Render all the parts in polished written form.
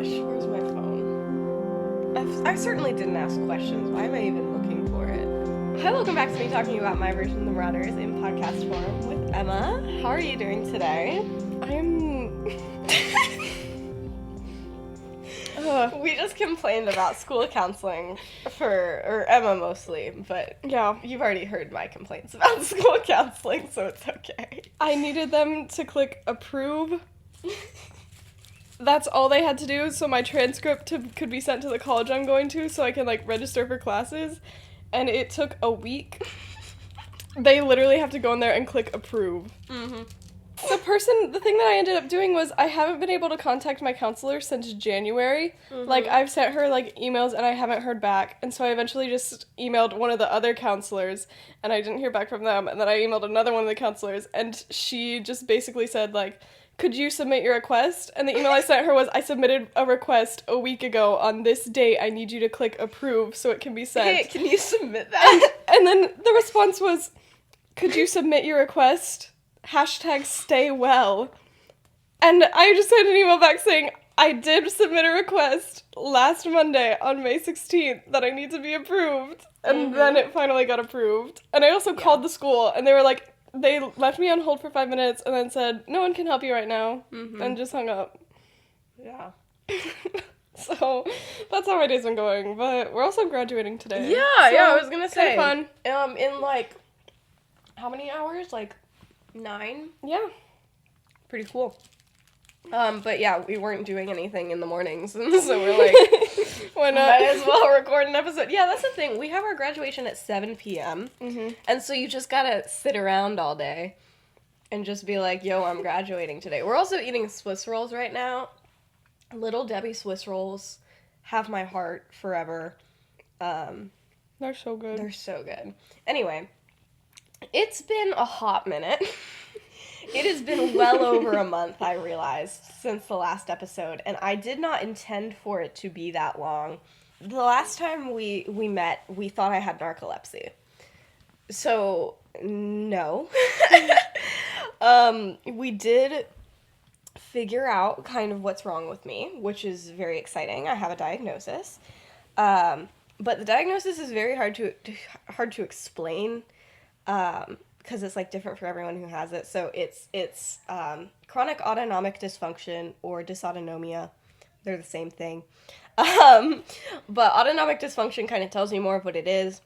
gosh, where's my phone? I certainly didn't ask questions. Why am I even looking for it? Hi, welcome back to me talking about my version of the Marauders in podcast form with Emma. How are you doing today? We just complained about school counseling or Emma mostly, but Yeah. you've already heard my complaints about school counseling, so it's okay. I needed them to click approve. That's all they had to do, so my transcript could be sent to the college I'm going to, so I can, register for classes. And it took a week. They literally have to go in there and click approve. Mm-hmm. The thing that I ended up doing was I haven't been able to contact my counselor since January. Mm-hmm. I've sent her, emails and I haven't heard back. And so I eventually just emailed one of the other counselors and I didn't hear back from them. And then I emailed another one of the counselors and she just basically said, could you submit your request? And the email I sent her was, I submitted a request a week ago. On this date, I need you to click approve so it can be sent. Hey, can you submit that? And then the response was, could you submit your request? #stay well. And I just sent an email back saying, I did submit a request last Monday on May 16th that I need to be approved. And then it finally got approved. And I also called the school and they were they left me on hold for 5 minutes and then said, no one can help you right now. And just hung up. Yeah. So that's how my day's been going. But we're also graduating today. Yeah, so I was gonna say. Fun. In how many hours? 9? Yeah. Pretty cool. But yeah, we weren't doing anything in the mornings, and so we're why not? Might as well record an episode. Yeah, that's the thing. We have our graduation at 7 p.m., and so you just gotta sit around all day and just be like, yo, I'm graduating today. We're also eating Swiss rolls right now. Little Debbie Swiss rolls have my heart forever. They're so good. They're so good. Anyway, it's been a hot minute. It has been well over a month, I realized, since the last episode, and I did not intend for it to be that long. The last time we met, we thought I had narcolepsy. So, no. We did figure out kind of what's wrong with me, which is very exciting. I have a diagnosis. But the diagnosis is very hard to explain, because it's different for everyone who has it. So it's chronic autonomic dysfunction or dysautonomia. They're the same thing. But autonomic dysfunction kind of tells you more of what it is.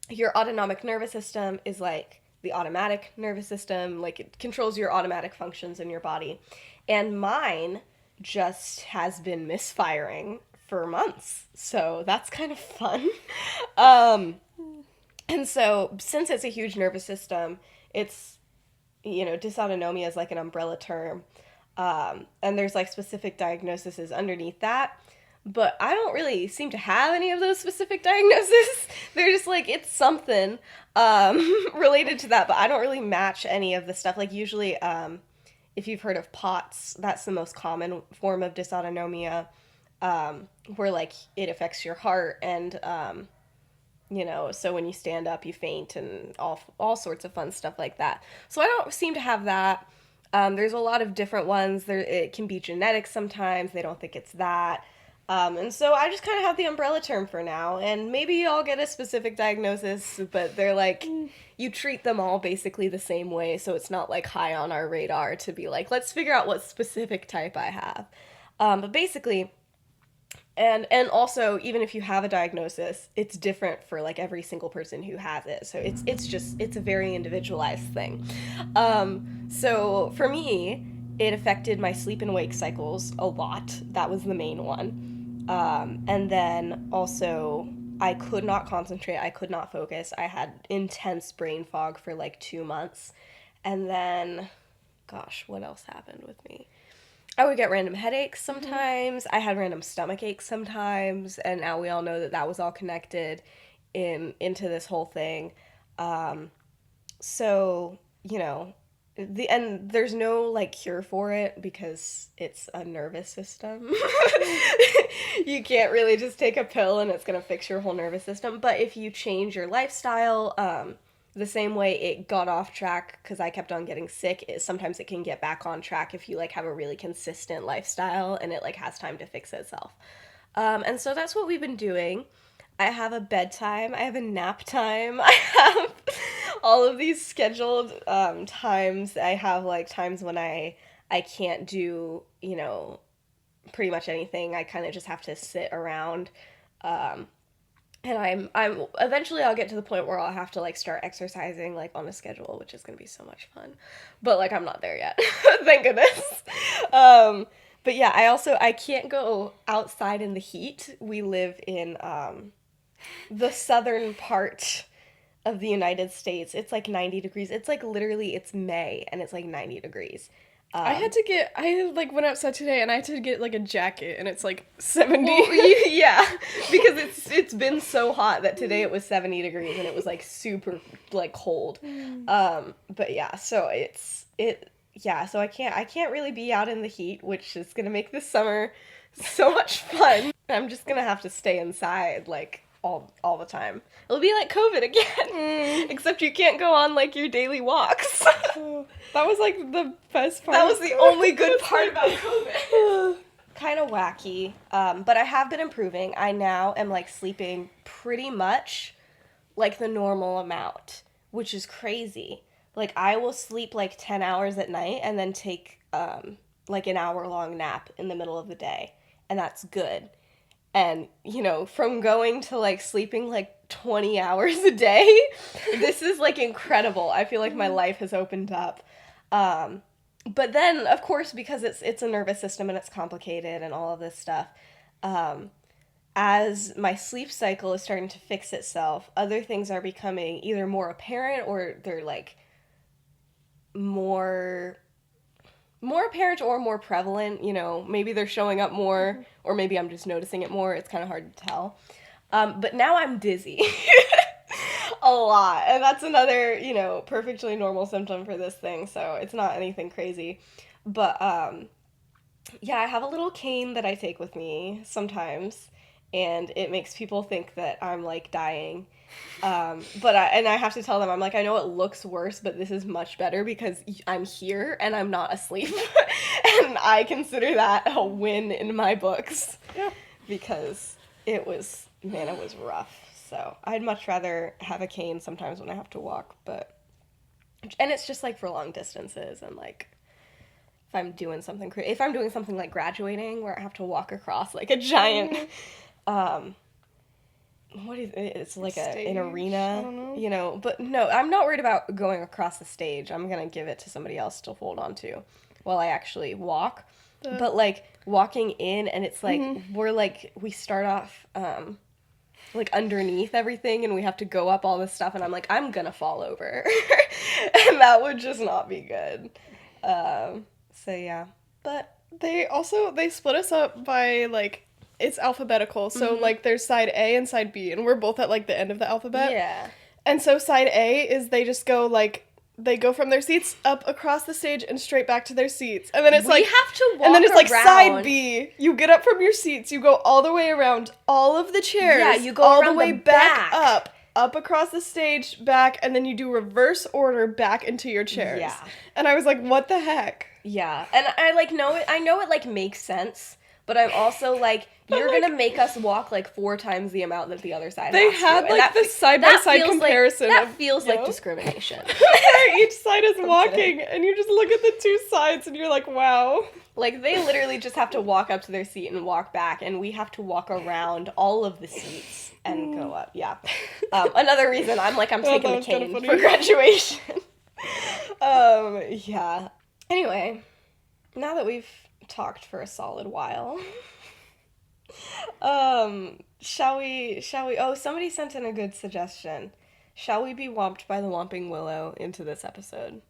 Your autonomic nervous system is the automatic nervous system. It controls your automatic functions in your body. And mine just has been misfiring for months. So that's kind of fun. And so, since it's a huge nervous system, it's, dysautonomia is an umbrella term, and there's, specific diagnoses underneath that, but I don't really seem to have any of those specific diagnoses. They're just, it's something, related to that, but I don't really match any of the stuff. Usually, if you've heard of POTS, that's the most common form of dysautonomia, where, it affects your heart, and, so when you stand up, you faint and all sorts of fun stuff like that. So I don't seem to have that. There's a lot of different ones. It can be genetic sometimes. They don't think it's that. And so I just kind of have the umbrella term for now. And maybe I'll get a specific diagnosis, but they're you treat them all basically the same way. So it's not high on our radar to be let's figure out what specific type I have. But basically... And also, even if you have a diagnosis, it's different for every single person who has it. So it's a very individualized thing. So for me, it affected my sleep and wake cycles a lot. That was the main one. And then also, I could not concentrate. I could not focus. I had intense brain fog for 2 months. And then, gosh, what else happened with me? I would get random headaches sometimes. I had random stomach aches sometimes. And now we all know that was all connected into this whole thing. So, and there's no cure for it because it's a nervous system. You can't really just take a pill and it's going to fix your whole nervous system. But if you change your lifestyle, the same way it got off track because I kept on getting sick, sometimes it can get back on track if you like have a really consistent lifestyle and it like has time to fix itself. And so that's what we've been doing. I have a bedtime, I have a nap time, I have all of these scheduled times. I have like times when I can't do, you know, pretty much anything. I kind of just have to sit around. And I'm eventually I'll get to the point where I'll have to like start exercising like on a schedule, which is gonna be so much fun. But like I'm not there yet. Thank goodness. But yeah, I can't go outside in the heat. We live in the southern part of the United States. It's like 90 degrees. It's like literally it's May and it's like 90 degrees. I like went outside today and I had to get like a jacket and it's like 70. Well, yeah, because it's been so hot that today it was 70 degrees and it was like super like cold. But yeah, so so I can't really be out in the heat, which is gonna make this summer so much fun. I'm just gonna have to stay inside like all the time. It'll be like COVID again, except you can't go on like your daily walks. That was like the best part. That was the only good part about COVID. Kind of wacky, but I have been improving. I now am like sleeping pretty much like the normal amount, which is crazy. Like I will sleep like 10 hours at night and then take like an hour-long nap in the middle of the day, and that's good. And, you know, from going to, like, sleeping, like, 20 hours a day, this is, like, incredible. I feel like my life has opened up. But then, of course, because it's a nervous system and it's complicated and all of this stuff, as my sleep cycle is starting to fix itself, other things are becoming either more apparent or they're, like, more apparent or more prevalent, you know, maybe they're showing up more, or maybe I'm just noticing it more. It's kind of hard to tell. But now I'm dizzy a lot, and that's another, you know, perfectly normal symptom for this thing, so it's not anything crazy. But, yeah, I have a little cane that I take with me sometimes, and it makes people think that I'm, like, dying. But I have to tell them, I'm like, I know it looks worse, but this is much better because I'm here and I'm not asleep. And I consider that a win in my books. Yeah. Because it was rough. So I'd much rather have a cane sometimes when I have to walk, and it's just like for long distances and like if I'm doing something like graduating where I have to walk across like a giant, what is it? It's like an arena, I don't know. you know, but no, I'm not worried about going across the stage. I'm going to give it to somebody else to hold on to while I actually walk. But like walking in and it's like, we start off, like underneath everything and we have to go up all this stuff and I'm like, I'm going to fall over and that would just not be good. So yeah, but They split us up by like, it's alphabetical, so like there's side A and side B, and we're both at like the end of the alphabet. yeah. And so side A is they just go like, they go from their seats up across the stage and straight back to their seats. And then it's We have to walk and then it's like around. side B. You get up from your seats, you go all the way around all of the chairs. Yeah, you go all around the way the back back. up across the stage, back, and then you do reverse order back into your chairs. Yeah. And I was like, what the heck? Yeah, and I like know it. I know it like makes sense, but I'm also like, you're like, gonna make us walk like 4 times the amount that the other side. They has had to. And like that the side by side feels comparison. Like, that of, feels you like know? discrimination. Each side is walking, and you just look at the two sides, and you're like, wow. Like they literally just have to walk up to their seat and walk back, and we have to walk around all of the seats and go up. Yeah. Another reason I'm taking the was kinda cane funny. for graduation. Yeah. Anyway, now that we've talked for a solid while, shall we, somebody sent in a good suggestion. Shall we be whomped by the Whomping Willow into this episode?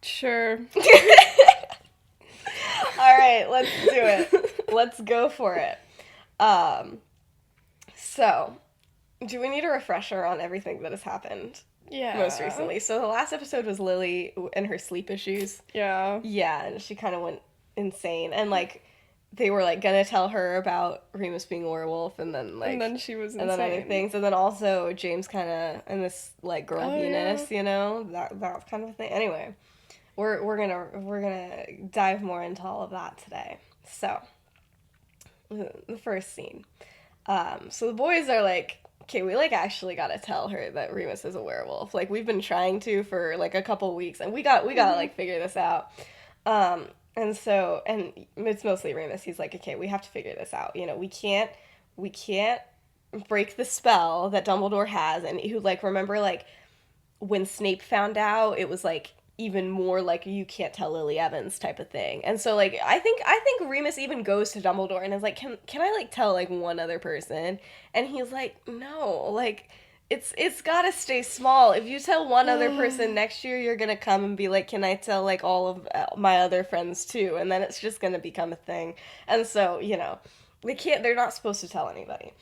Sure. Alright, let's do it. Let's go for it. So, do we need a refresher on everything that has happened Yeah. most recently? So the last episode was Lily and her sleep issues. Yeah. Yeah, and she kind of went insane. And, like, they were like gonna tell her about Remus being a werewolf, and then like, And then she was and then other insane. things, and then also James kind of in this like girl Oh, Venus, yeah. you know, that kind of thing. Anyway, we're gonna dive more into all of that today. So the first scene. So the boys are like, okay, we like actually gotta tell her that Remus is a werewolf. Like we've been trying to for like a couple weeks, and we gotta like figure this out. And so, and it's mostly Remus. He's like, okay, we have to figure this out. You know, we can't break the spell that Dumbledore has, and who like remember like when Snape found out, it was like even more like you can't tell Lily Evans type of thing. And so like I think Remus even goes to Dumbledore and is like, can I like tell like one other person? And he's like, no, like it's gotta stay small. If you tell one other person next year, you're gonna come and be like, can I tell like all of my other friends too? And then it's just gonna become a thing. And so you know, they're not supposed to tell anybody.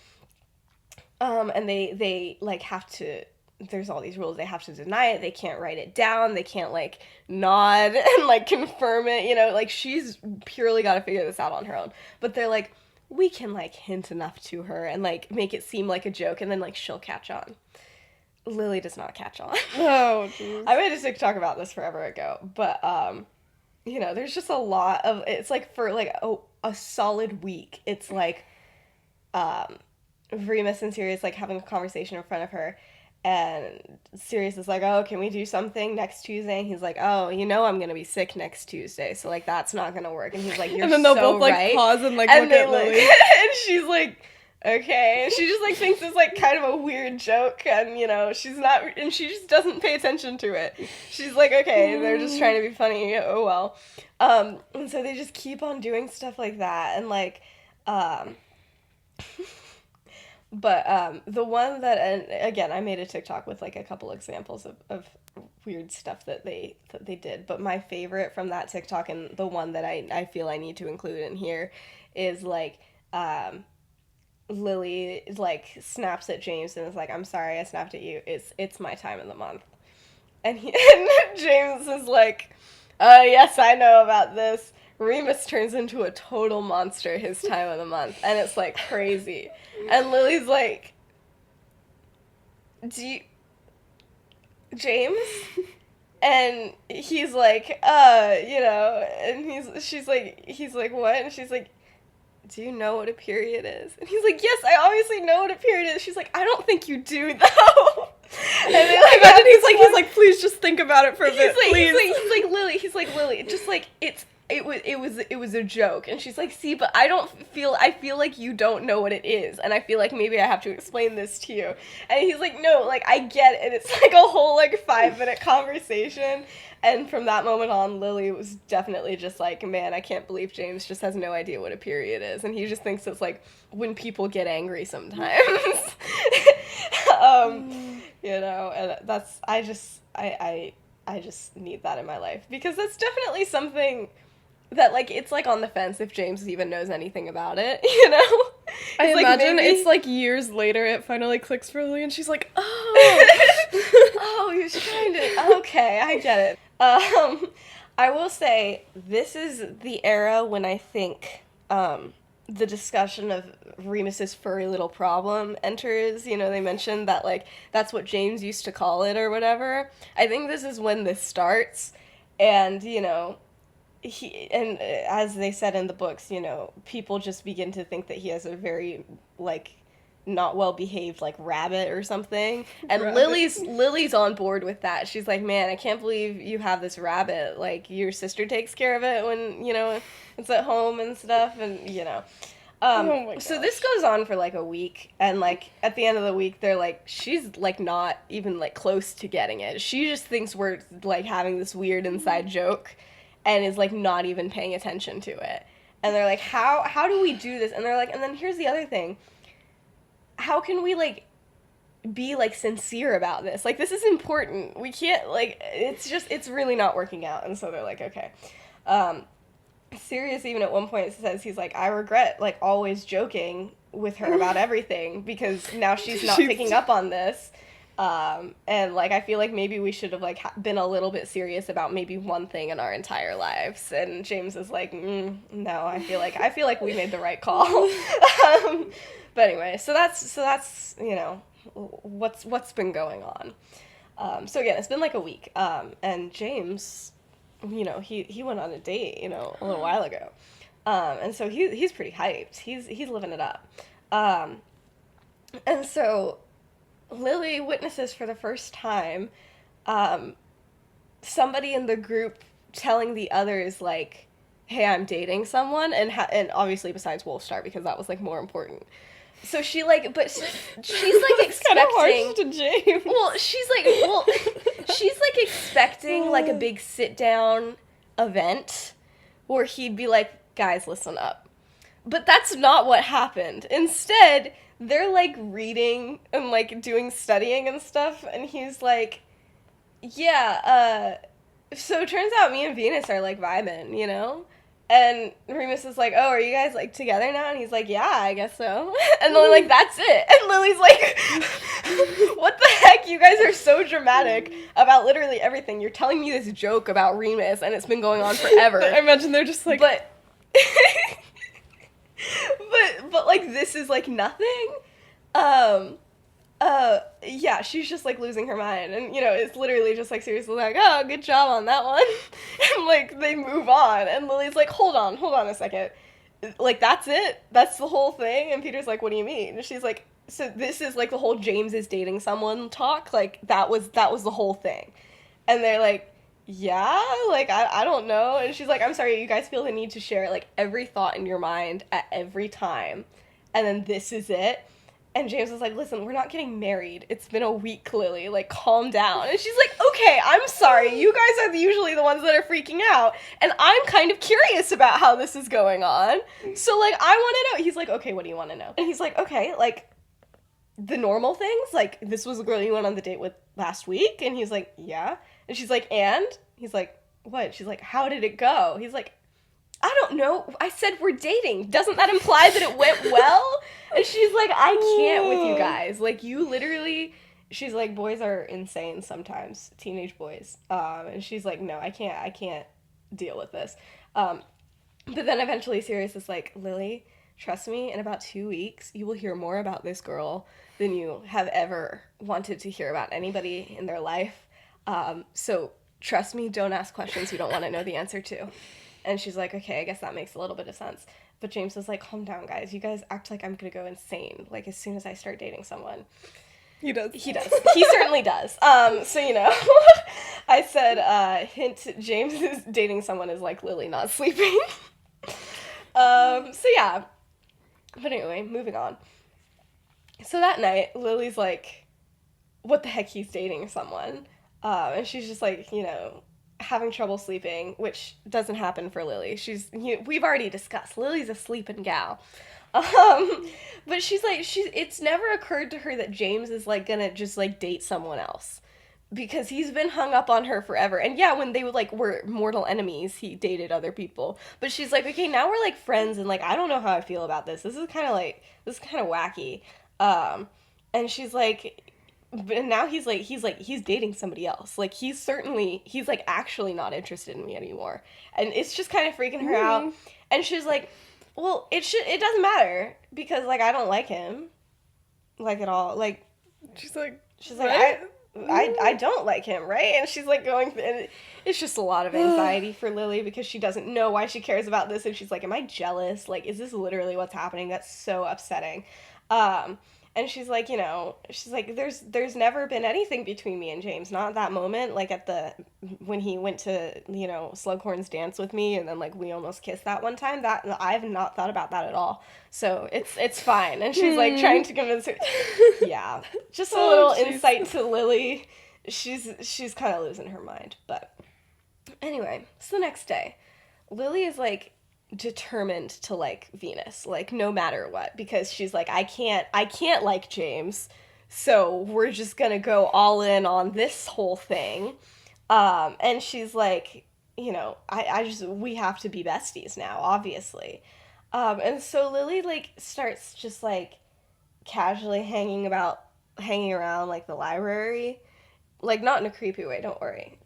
And they like have to. There's all these rules. They have to deny it. They can't write it down. They can't like nod and like confirm it. You know, like she's purely got to figure this out on her own. But they're like, we can like hint enough to her and like make it seem like a joke, and then like she'll catch on. Lily does not catch on. Oh, jeez. I made a TikTok about this forever ago, but you know, there's just a lot of. It's like for like a solid week. It's like Remus and Sirius like having a conversation in front of her, and Sirius is like, "Oh, can we do something next Tuesday?" And he's like, "Oh, you know I'm gonna be sick next Tuesday, so like that's not gonna work." And he's like, "You're And then they'll so both like right." pause and like And look they at look, Lily. and she's like, "Okay." And she just like thinks it's like kind of a weird joke, and you know she's not, and she just doesn't pay attention to it. She's like, "Okay, they're just trying to be funny. Oh well." And so they just keep on doing stuff like that, and like, um. But the one that, and again, I made a TikTok with like a couple examples of weird stuff that they did. But my favorite from that TikTok, and the one that I feel I need to include in here, is like Lily like snaps at James and is like, "I'm sorry, I snapped at you. It's my time of the month," and and James is like, yes, I know about this. Remus turns into a total monster his time of the month, and it's like crazy. And Lily's like, "Do you, James?" And he's like, you know, and he's like, "What?" And she's like, "Do you know what a period is?" And he's like, "Yes, I obviously know what a period is." She's like, "I don't think you do though." And they like Imagine he's like, please just think about it for a bit, please. He's like Lily, just like it was a joke. And she's like, "See, but I feel like you don't know what it is, and I feel like maybe I have to explain this to you." And he's like, "No, like I get it." And it's like a whole like 5-minute conversation. And from that moment on, Lily was definitely just like, "Man, I can't believe James just has no idea what a period is." And he just thinks it's like when people get angry sometimes. You know, and I just need that in my life, because that's definitely something that like it's like on the fence if James even knows anything about it, you know? I like, imagine maybe... it's like years later it finally clicks for Lily and she's like, oh. Oh, he was trying to, okay, I get it. I will say this is the era when I think the discussion of Remus's furry little problem enters. You know, they mentioned that like that's what James used to call it or whatever. I think this is when this starts, and you know, as they said in the books, you know, people just begin to think that he has a very like not well behaved like rabbit or something. And Rabbit. Lily's on board with that. She's like, "Man, I can't believe you have this rabbit. Like your sister takes care of it when, you know, it's at home and stuff." And you know. Oh my So gosh. this goes on for like a week, and like at the end of the week they're like, she's like not even like close to getting it. She just thinks we're like having this weird inside joke and is like not even paying attention to it. And they're like, how do we do this? And they're like, and then here's the other thing. How can we like be like sincere about this? Like this is important. We can't like it's really not working out. And so they're like, okay. Sirius even at one point says, he's like, "I regret like always joking with her about everything, because now she's not picking up on this." And like I feel like maybe we should have like been a little bit serious about maybe one thing in our entire lives. And James is like, no, I feel like we made the right call. But anyway, so that's you know what's been going on. So again, it's been like a week. And James, you know, he went on a date, you know, a little while ago. And so he's pretty hyped. He's living it up. And so Lily witnesses for the first time somebody in the group telling the others like, "Hey, I'm dating someone," and obviously besides Wolfstar because that was like more important. So she's like expecting. Kind of harsh to James. She's like expecting like a big sit down event where he'd be like, "Guys, listen up." But that's not what happened. Instead, they're like reading and like doing studying and stuff, and he's like, "Yeah, so it turns out me and Venus are like vibing, you know?" And Remus is like, "Oh, are you guys like together now?" And he's like, "Yeah, I guess so." And then like, "That's it." And Lily's like, "What the heck? You guys are so dramatic about literally everything. You're telling me this joke about Remus and it's been going on forever." I imagine they're just like, But but like this is like nothing. Yeah, she's just like losing her mind, and you know it's literally just like seriously like, "Oh, good job on that one," and like they move on, and Lily's like, hold on a second, like that's it, that's the whole thing, and Peter's like, "What do you mean?" And she's like, "So this is like the whole James is dating someone talk, like that was the whole thing," and they're like, "Yeah, like I don't know," and she's like, "I'm sorry, you guys feel the need to share like every thought in your mind at every time, and then this is it." And James was like, "Listen, we're not getting married. It's been a week, Lily. Like, calm down." And she's like, "Okay, I'm sorry. You guys are usually the ones that are freaking out. And I'm kind of curious about how this is going on. So, like, I want to know." He's like, "Okay, what do you want to know?" And he's like, "Okay, like, the normal things. Like, this was the girl you went on the date with last week." And he's like, "Yeah." And she's like, "And?" He's like, "What?" She's like, "How did it go?" He's like, "I don't know. I said we're dating. Doesn't that imply that it went well?" And she's like, "I can't with you guys. Like, you literally..." She's like, "Boys are insane sometimes. Teenage boys." And she's like, "No, I can't deal with this." But then eventually Sirius is like, "Lily, trust me, in about 2 weeks, you will hear more about this girl than you have ever wanted to hear about anybody in their life. So trust me, don't ask questions you don't want to know the answer to." And she's like, "Okay, I guess that makes a little bit of sense." But James was like, "Calm down, guys. You guys act like I'm gonna go insane, like, as soon as I start dating someone." he does. He does. He certainly does. So, you know, I said, hint, James is dating someone is like Lily not sleeping. So yeah. But anyway, moving on. So that night, Lily's like, what the heck, he's dating someone. And she's just like, you know, having trouble sleeping, which doesn't happen for Lily. We've already discussed, Lily's a sleeping gal. But she's like, it's never occurred to her that James is like gonna just like date someone else. Because he's been hung up on her forever. And yeah, when they were mortal enemies, he dated other people. But she's like, okay, now we're like friends, and like I don't know how I feel about this. This is kind of wacky. And she's like, but now he's dating somebody else. Like he's like actually not interested in me anymore. And it's just kind of freaking her out. And she's like, well, it doesn't matter because like I don't like him like at all. Like She's like, right? I don't like him, right? And she's like and it's just a lot of anxiety for Lily because she doesn't know why she cares about this, and she's like, am I jealous? Like, is this literally what's happening? That's so upsetting. And she's like, you know, she's like, there's never been anything between me and James. Not that moment, like when he went to, you know, Slughorn's dance with me, and then like we almost kissed that one time. That I've not thought about that at all. So it's fine. And she's like trying to convince her. Yeah, just a little insight to Lily. She's kind of losing her mind. But anyway, so the next day, Lily is like determined to like Venus, like no matter what, because she's like, I can't like James, so we're just gonna go all in on this whole thing. And she's like, you know, we have to be besties now, obviously. And so Lily like starts just like casually hanging about hanging around, like, the library. Like, not in a creepy way, don't worry.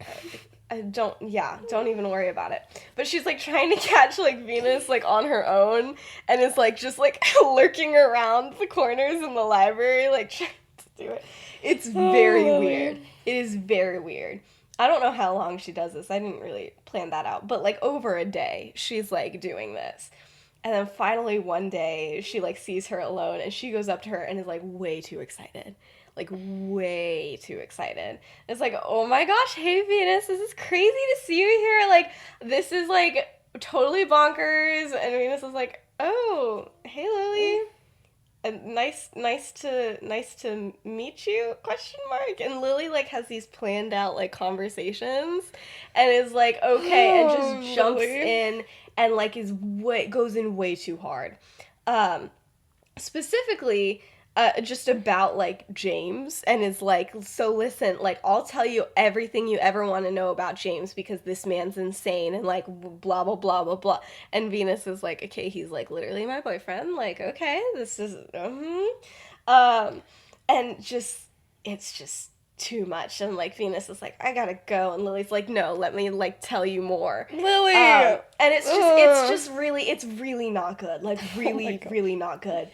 Don't even worry about it. But she's, like, trying to catch, like, Venus, like, on her own, and is, like, just, like, lurking around the corners in the library, like, trying to do it. It's very weird. It is very weird. I don't know how long she does this. I didn't really plan that out. But, like, over a day, she's, like, doing this. And then finally one day, she, like, sees her alone, and she goes up to her and is, like, way too excited. Like, way too excited. It's like, oh my gosh, hey Venus, this is crazy to see you here. Like, this is, like, totally bonkers. And Venus is like, oh, hey Lily. And nice to meet you, question mark. And Lily, like, has these planned out, like, conversations and is like, okay, and just jumps in and, like, goes in way too hard. Specifically, just about, like, James, and is like, so listen, like, I'll tell you everything you ever want to know about James because this man's insane and, like, blah, blah, blah, blah, blah. And Venus is like, okay, he's, like, literally my boyfriend. Like, okay, this is, and just, it's just too much. And, like, Venus is like, I gotta go. And Lily's like, no, let me, like, tell you more. Lily! And it's really not good. Like, really, really not good.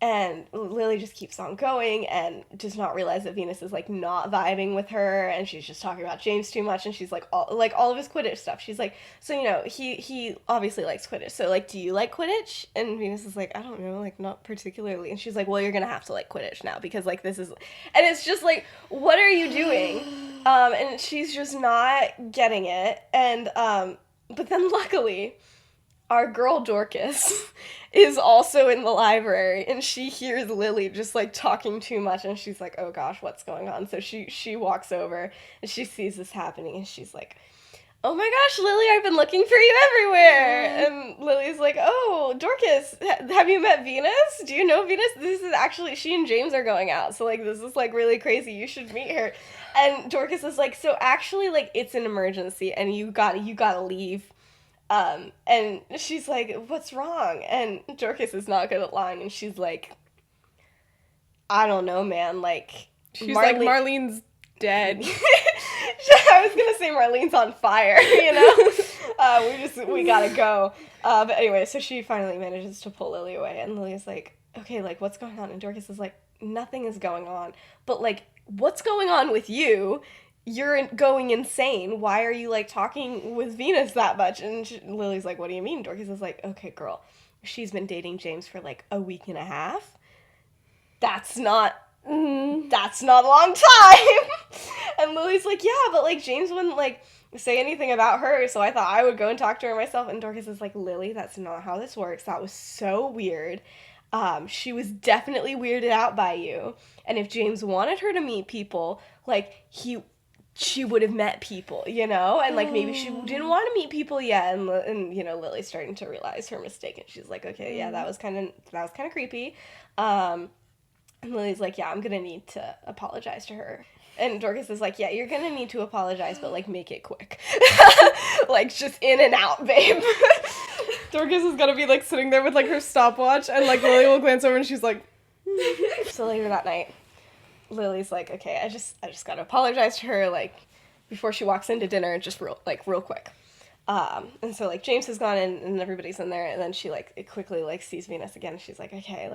And Lily just keeps on going and does not realize that Venus is, like, not vibing with her, and she's just talking about James too much, and she's like all of his Quidditch stuff. She's like, so, you know, he obviously likes Quidditch, so, like, do you like Quidditch? And Venus is like, I don't know, like, not particularly. And she's like, well, you're gonna have to like Quidditch now, because, like, this is, and it's just like, what are you doing? And she's just not getting it, and, but then luckily, our girl Dorcas is also in the library, and she hears Lily just, like, talking too much, and she's like, oh gosh, what's going on? So she walks over, and she sees this happening, and she's like, oh my gosh, Lily, I've been looking for you everywhere. And Lily's like, oh, Dorcas, have you met Venus? Do you know Venus? This is actually, she and James are going out, so, like, this is, like, really crazy. You should meet her. And Dorcas is like, so actually, like, it's an emergency, and you gotta leave. And she's like, what's wrong? And Dorcas is not good at lying, and she's like, I don't know, man, like, she's like, Marlene's dead. I was gonna say Marlene's on fire, you know? We gotta go. But anyway, so she finally manages to pull Lily away, and Lily's like, okay, like, what's going on? And Dorcas is like, nothing is going on, but, like, what's going on with you? You're going insane. Why are you, like, talking with Venus that much? And Lily's like, what do you mean? Dorcas is like, okay, girl, she's been dating James for, like, a week and a half. That's not a long time. And Lily's like, yeah, but, like, James wouldn't, like, say anything about her, so I thought I would go and talk to her myself. And Dorcas is like, Lily, that's not how this works. That was so weird. She was definitely weirded out by you. And if James wanted her to meet people, like, she would have met people, you know? And, like, maybe she didn't want to meet people yet. And you know, Lily's starting to realize her mistake. And she's like, okay, yeah, that was kind of creepy. And Lily's like, yeah, I'm going to need to apologize to her. And Dorcas is like, yeah, you're going to need to apologize, but, like, make it quick. Like, just in and out, babe. Dorcas is going to be, like, sitting there with, like, her stopwatch, and, like, Lily will glance over and she's like... So later that night, Lily's like, okay, I just gotta apologize to her, like, before she walks into dinner, just real quick. And so, like, James has gone in, and everybody's in there, and then she, like, quickly, like, sees Venus again, and she's like, okay,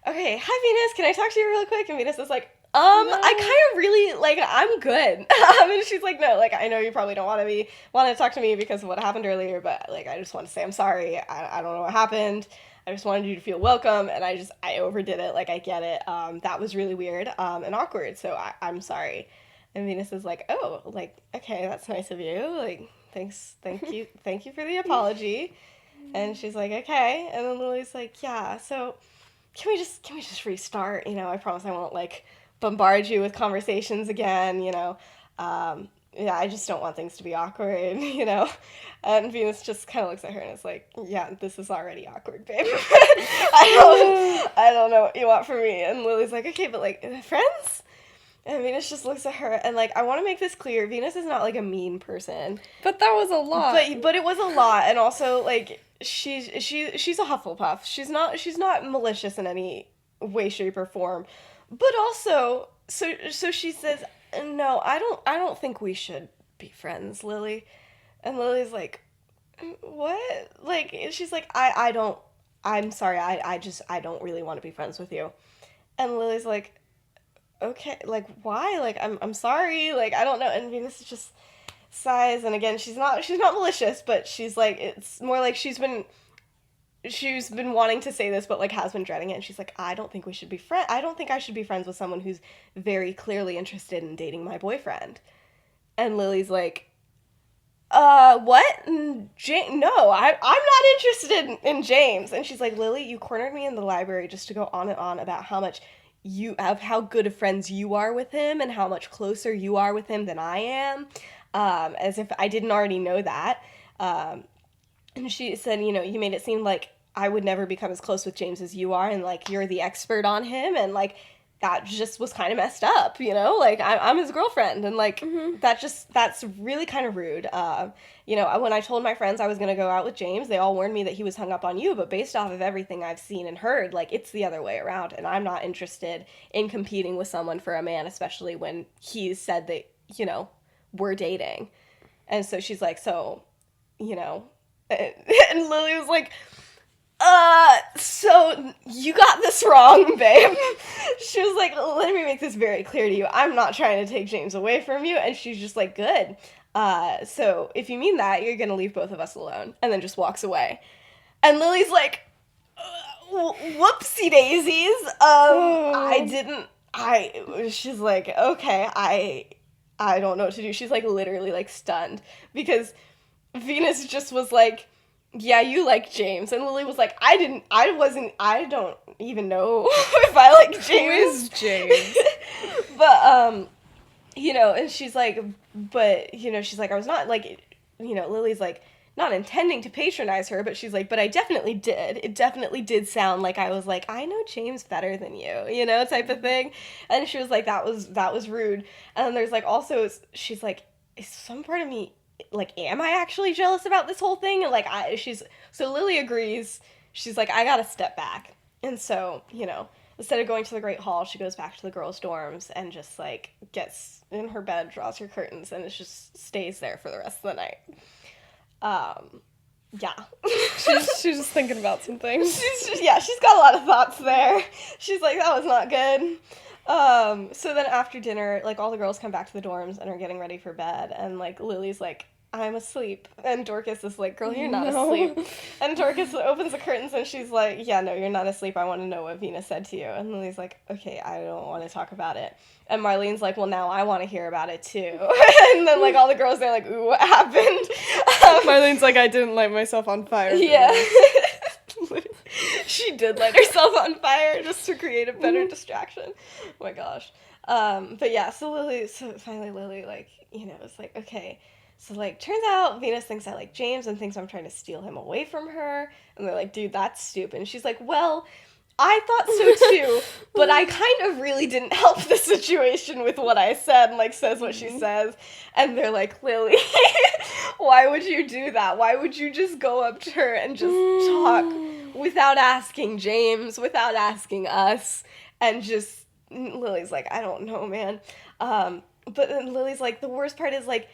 hi, Venus, can I talk to you real quick? And Venus is like, no. I kind of really, like, I'm good. And she's like, no, like, I know you probably don't want to talk to me because of what happened earlier, but, like, I just want to say I'm sorry. I don't know what happened. I just wanted you to feel welcome, and I overdid it. Like, I get it. That was really weird, and awkward, so I'm sorry. And Venus is like, oh, like, okay, that's nice of you. Like, thank you for the apology. And she's like, okay. And then Lily's like, yeah, so can we just restart? You know, I promise I won't, like, bombard you with conversations again, you know. Yeah, I just don't want things to be awkward, you know. And Venus just kind of looks at her and is like, yeah, this is already awkward, babe. I don't know what you want from me. And Lily's like, okay, but, like, friends? And Venus just looks at her, and, like, I want to make this clear. Venus is not, like, a mean person. But that was a lot. But it was a lot, and also, like, she's a Hufflepuff. She's not malicious in any way, shape, or form. But also, so she says, "No, I don't think we should be friends, Lily." And Lily's like, "What?" Like she's like, "I don't I'm sorry. I don't really want to be friends with you." And Lily's like, "Okay, like why? Like I'm sorry. Like I don't know." And Venus just sighs, and again, she's not malicious, but she's like, it's more like she's been wanting to say this, but like has been dreading it. And she's like, I don't think we should be friends. I don't think I should be friends with someone who's very clearly interested in dating my boyfriend. And Lily's like, what? No, I'm not interested in James. And she's like, Lily, you cornered me in the library just to go on and on about how good of friends you are with him and how much closer you are with him than I am. As if I didn't already know that. And she said, you made it seem like I would never become as close with James as you are, and like you're the expert on him, and like that just was kind of messed up, Like I'm his girlfriend, and like that's really kind of rude. When I told my friends I was gonna go out with James, they all warned me that he was hung up on you, but based off of everything I've seen and heard, like it's the other way around, and I'm not interested in competing with someone for a man, especially when he's said that we're dating. And so she's like, you know. And Lily was like, so you got this wrong, babe. She was like, let me make this very clear to you. I'm not trying to take James away from you. And she's just like, good. So if you mean that, you're gonna leave both of us alone. And then just walks away. And Lily's like, whoopsie daisies. She's like, okay, I don't know what to do. She's like literally like stunned because Venus just was like, yeah, you like James. And Lily was like, I don't even know if I like James. Who is James? But, and she's like, she's like, I was not like, Lily's like, not intending to patronize her, but she's like, but I definitely did. It definitely did sound like I was like, I know James better than you, type of thing. And she was like, that was rude. And then there's like, also, she's like, is some part of me, like, am I actually jealous about this whole thing? And like, so Lily agrees. She's like, I gotta step back. And so, instead of going to the Great Hall, she goes back to the girls' dorms and just like gets in her bed, draws her curtains, and it just stays there for the rest of the night. Yeah. she's just thinking about some things. She's got a lot of thoughts there. She's like, that was not good. So then after dinner, like, all the girls come back to the dorms and are getting ready for bed, and like Lily's like, I'm asleep. And Dorcas is like, girl, you're not asleep. And Dorcas opens the curtains and she's like, yeah, no, you're not asleep. I want to know what Venus said to you. And Lily's like, okay, I don't want to talk about it. And Marlene's like, well, now I want to hear about it too. And then like all the girls, they're like, ooh, what happened? Marlene's like, I didn't light myself on fire. Yeah. She did light herself on fire just to create a better distraction. Oh my gosh. But yeah, so finally Lily, like, it's like, okay. So, like, turns out Venus thinks I like James and thinks I'm trying to steal him away from her. And they're like, dude, that's stupid. And she's like, well, I thought so too, but I kind of really didn't help the situation with what I said, and, like, says what she says. And they're like, Lily, why would you do that? Why would you just go up to her and just talk without asking James, without asking us? And just, Lily's like, I don't know, man. But then Lily's like, the worst part is, like,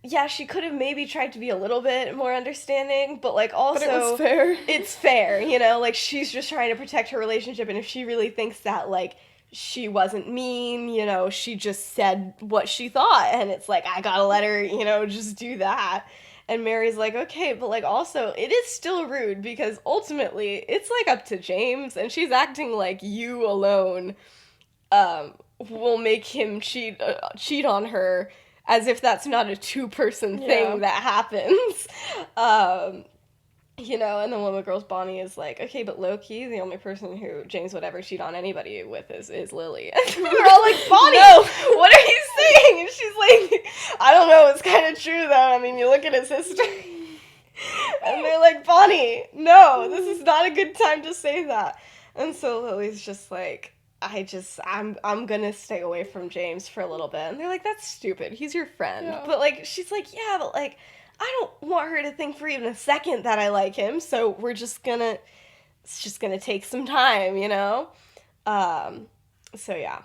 yeah, she could have maybe tried to be a little bit more understanding, but, like, also... But it was fair. It's fair, Like, she's just trying to protect her relationship, and if she really thinks that, like, she wasn't mean, she just said what she thought, and it's like, I gotta let her, just do that. And Mary's like, okay, but, like, also, it is still rude, because ultimately, it's, like, up to James, and she's acting like you alone will make him cheat on her, as if that's not a two-person thing that happens. And then one of the girls, Bonnie, is like, okay, but low-key, the only person who James would ever cheat on anybody with is Lily. And they're all like, Bonnie, no, what are you saying? And she's like, I don't know, it's kind of true, though. I mean, you look at his history. And they're like, Bonnie, no, this is not a good time to say that. And so Lily's just like, I'm gonna stay away from James for a little bit. And they're like, that's stupid. He's your friend. Yeah. But, like, she's like, yeah, but, like, I don't want her to think for even a second that I like him. So it's just gonna take some time, So yeah.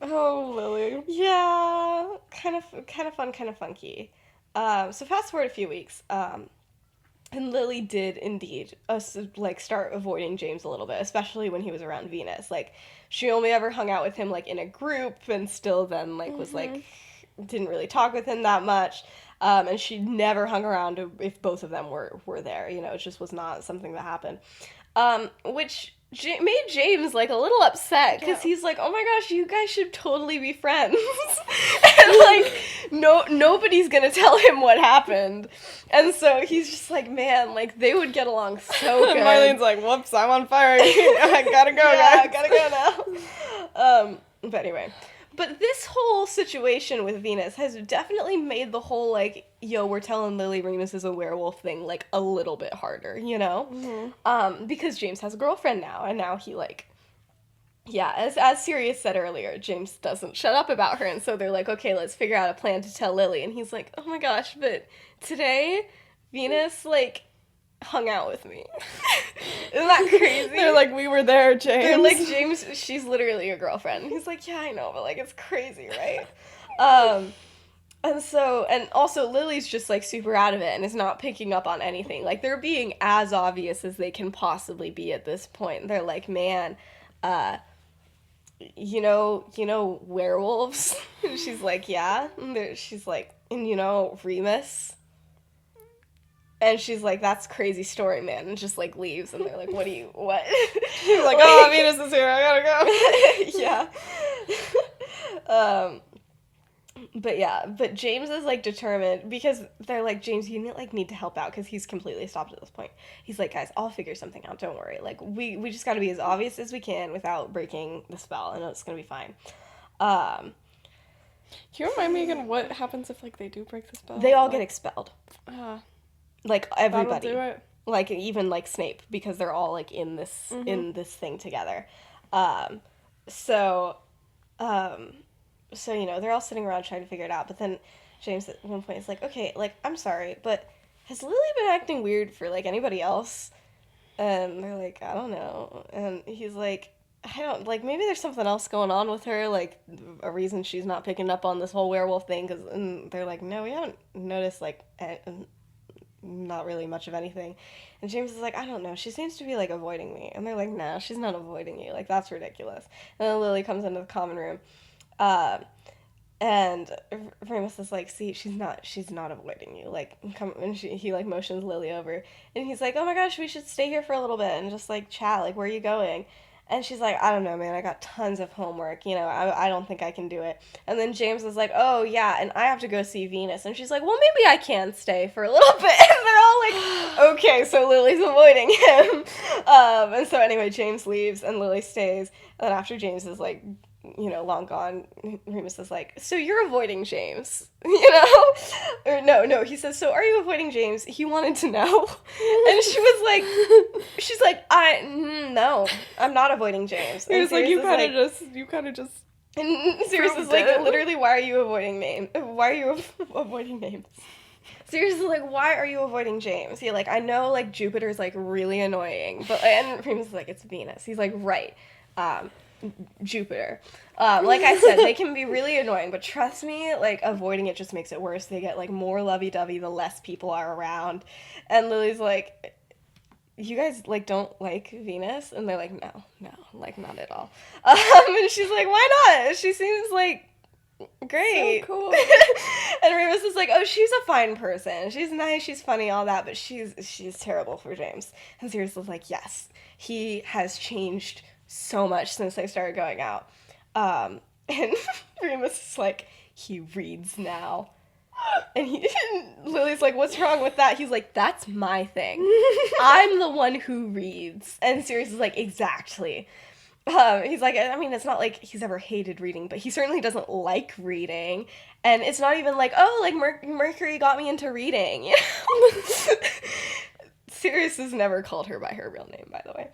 Oh, Lily. Yeah, kind of fun, kind of funky. So fast forward a few weeks. And Lily did indeed like start avoiding James a little bit, especially when he was around Venus. Like she only ever hung out with him like in a group, and still then like was like didn't really talk with him that much. And she never hung around if both of them were there. You know, it just was not something that happened. Which made James like a little upset because he's like, oh my gosh, you guys should totally be friends. And like nobody's gonna tell him what happened, and so he's just like, man, like they would get along so good. And Marlene's like, whoops, I'm on fire. I gotta go, yeah, guys. I gotta go now. But anyway. But this whole situation with Venus has definitely made the whole, like, yo, we're telling Lily Remus is a werewolf thing, like, a little bit harder, you know? Because James has a girlfriend now, and now he, like, yeah, as Sirius said earlier, James doesn't shut up about her, and so they're like, okay, let's figure out a plan to tell Lily, and he's like, oh my gosh, but today, Venus, like, hung out with me. Isn't that crazy? They're like, we were there, James. They're like, James, she's literally your girlfriend. And he's like, yeah, I know, but like, it's crazy, right? And also Lily's just like super out of it and is not picking up on anything. Like they're being as obvious as they can possibly be at this point. They're like, man, you know werewolves? And she's like, yeah. And she's like, and you know Remus? And she's like, that's a crazy story, man, and just, like, leaves, and they're like, what? She's like, oh, Venus is here, I gotta go. Yeah. But James is, like, determined, because they're like, James, you, like, need to help out, because he's completely stopped at this point. He's like, guys, I'll figure something out, don't worry. Like, we just gotta be as obvious as we can without breaking the spell, and it's gonna be fine. Can you remind me again what happens if, like, they do break the spell? They all get expelled. Like, everybody. That'll do it. Like, even, like, Snape, because they're all, like, in this thing together. So, you know, they're all sitting around trying to figure it out, but then James at one point is like, okay, like, I'm sorry, but has Lily been acting weird for, like, anybody else? And they're like, I don't know. And he's like, I don't, like, maybe there's something else going on with her, like, a reason she's not picking up on this whole werewolf thing, and they're like, no, we haven't noticed, like, not really much of anything. And James is like, I don't know, she seems to be like avoiding me. And they're like, no, she's not avoiding you, like that's ridiculous. And then Lily comes into the common room, and Remus is like, see, she's not avoiding you, like come. And he like motions Lily over, and he's like, oh my gosh, we should stay here for a little bit and just like chat, like where are you going? And she's like, I don't know, man, I got tons of homework, you know, I don't think I can do it. And then James is like, oh, yeah, and I have to go see Venus. And she's like, well, maybe I can stay for a little bit. And they're all like, okay, so Lily's avoiding him. And so anyway, James leaves and Lily stays. And then after James is like, you know, long gone, Remus is like, so you're avoiding James, you know? Or no, he says, so are you avoiding James? He wanted to know. And she's like, no, I'm not avoiding James. He was like, you kind of just. And Sirius is like, literally, why are you avoiding names? Why are you avoiding names? Sirius is like, why are you avoiding James? He like, I know, like, Jupiter's, like, really annoying, but, and Remus is like, it's Venus. He's like, right, Jupiter. Like I said, they can be really annoying, but trust me, like, avoiding it just makes it worse. They get, like, more lovey-dovey the less people are around. And Lily's like, you guys, like, don't like Venus? And they're like, no, like, not at all. And she's like, why not? She seems, like, great. So cool. And Remus is like, oh, she's a fine person. She's nice, she's funny, all that, but she's terrible for James. And Sirius is like, yes, he has changed so much since they started going out. And Remus is like, he reads now. And Lily's like, what's wrong with that? He's like, that's my thing. I'm the one who reads. And Sirius is like, exactly. He's like, I mean, it's not like he's ever hated reading, but he certainly doesn't like reading. And it's not even like, oh, like, Mercury got me into reading, you know? Sirius has never called her by her real name, by the way.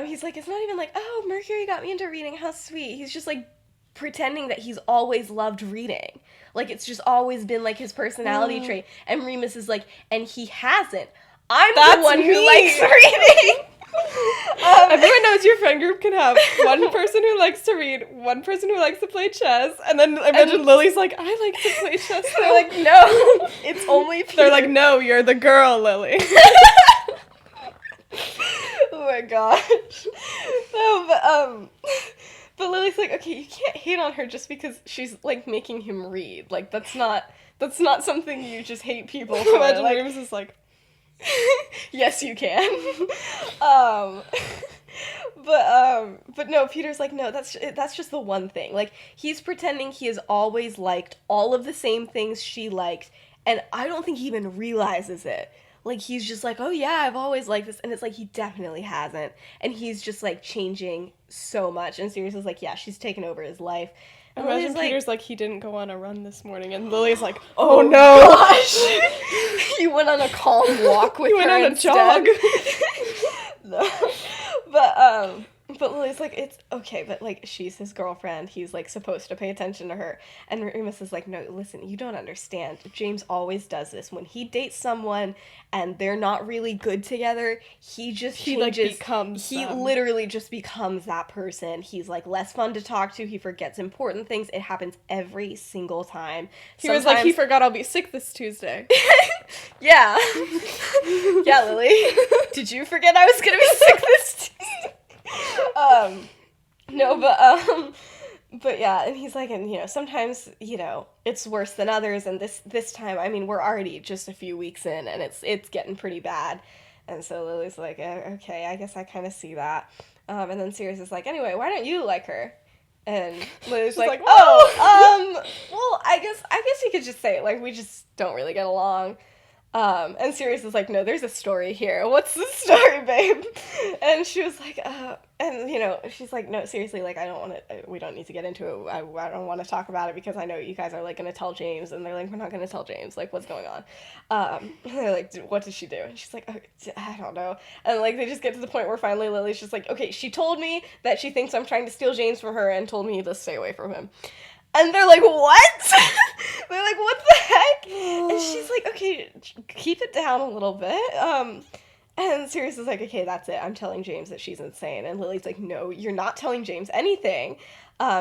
He's like, it's not even like, oh, Mercury got me into reading, how sweet. He's just, like, pretending that he's always loved reading. Like, it's just always been, like, his personality trait. And Remus is like, and he hasn't. I'm the one who likes reading. Everyone knows your friend group can have one person who likes to read, one person who likes to play chess, and then imagine Lily's like, I like to play chess. They're like, no, it's only Peter. They're like, no, you're the girl, Lily. Oh my gosh. No, but Lily's like, okay, you can't hate on her just because she's like making him read. Like that's not something you just hate people for. Imagine like, Remus is like, yes, you can. But no, Peter's like, no, that's just the one thing. Like, he's pretending he has always liked all of the same things she liked, and I don't think he even realizes it. Like, he's just like, oh yeah, I've always liked this, and it's like, he definitely hasn't, and he's just, like, changing so much, and Sirius is like, yeah, she's taken over his life. And imagine Lily's Peter's like, he didn't go on a run this morning, and Lily's like, oh no. Gosh. He went on a calm walk with he went her on a instead. jog. No. But Lily's like, it's okay, but like, she's his girlfriend. He's like supposed to pay attention to her. And Remus is like, no, listen, you don't understand. James always does this. When he dates someone and they're not really good together, he just changes. He literally just becomes that person. He's like less fun to talk to. He forgets important things. It happens every single time. He was like, he forgot I'll be sick this Tuesday. Yeah. Yeah, Lily. Did you forget I was gonna be sick this Tuesday? No, but yeah, and he's like, and you know, sometimes, you know, it's worse than others, and this time, I mean, we're already just a few weeks in, and it's getting pretty bad, and so Lily's like, okay, I guess I kind of see that, and then Sirius is like, anyway, why don't you like her? And Lily's like, well, I guess you could just say, like, we just don't really get along. And Sirius is like, no, there's a story here. What's the story, babe? And she was like, and you know, she's like, no, seriously, like, I don't want to, we don't need to get into it. I don't want to talk about it because I know you guys are like going to tell James, and they're like, we're not going to tell James, like, what's going on? And they're like, what did she do? And she's like, oh, I don't know. And like, they just get to the point where finally Lily's just like, okay, she told me that she thinks I'm trying to steal James from her and told me to stay away from him. And they're like, what? They're like, what the heck? And she's like, okay, keep it down a little bit. And Sirius is like, okay, that's it. I'm telling James that she's insane. And Lily's like, no, you're not telling James anything.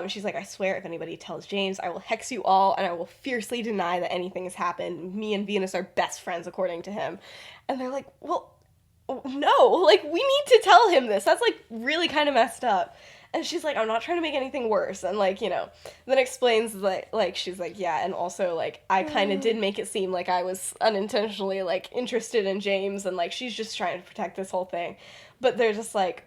She's like, I swear if anybody tells James, I will hex you all, and I will fiercely deny that anything has happened. Me and Venus are best friends, according to him. And they're like, well, no, like, we need to tell him this. That's, like, really kind of messed up. And she's like, I'm not trying to make anything worse. And, like, you know, then explains that, like, she's like, yeah, and also, like, I kind of did make it seem like I was unintentionally, like, interested in James, and, like, she's just trying to protect this whole thing. But they're just like,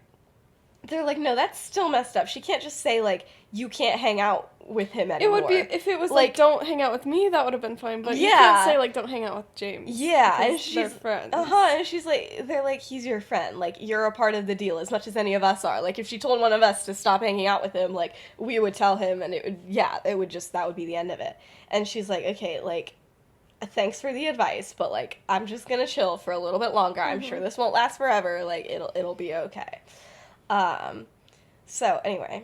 no, that's still messed up. She can't just say, like, you can't hang out with him anymore. It would be, if it was, like, don't hang out with me, that would have been fine, but you can't say, like, don't hang out with James. Yeah, and she's, they're friends. And she's like, they're like, he's your friend, like, you're a part of the deal as much as any of us are. Like, if she told one of us to stop hanging out with him, like, we would tell him, and that would be the end of it. And she's like, okay, like, thanks for the advice, but, like, I'm just gonna chill for a little bit longer. I'm sure this won't last forever. Like, it'll be okay. So anyway,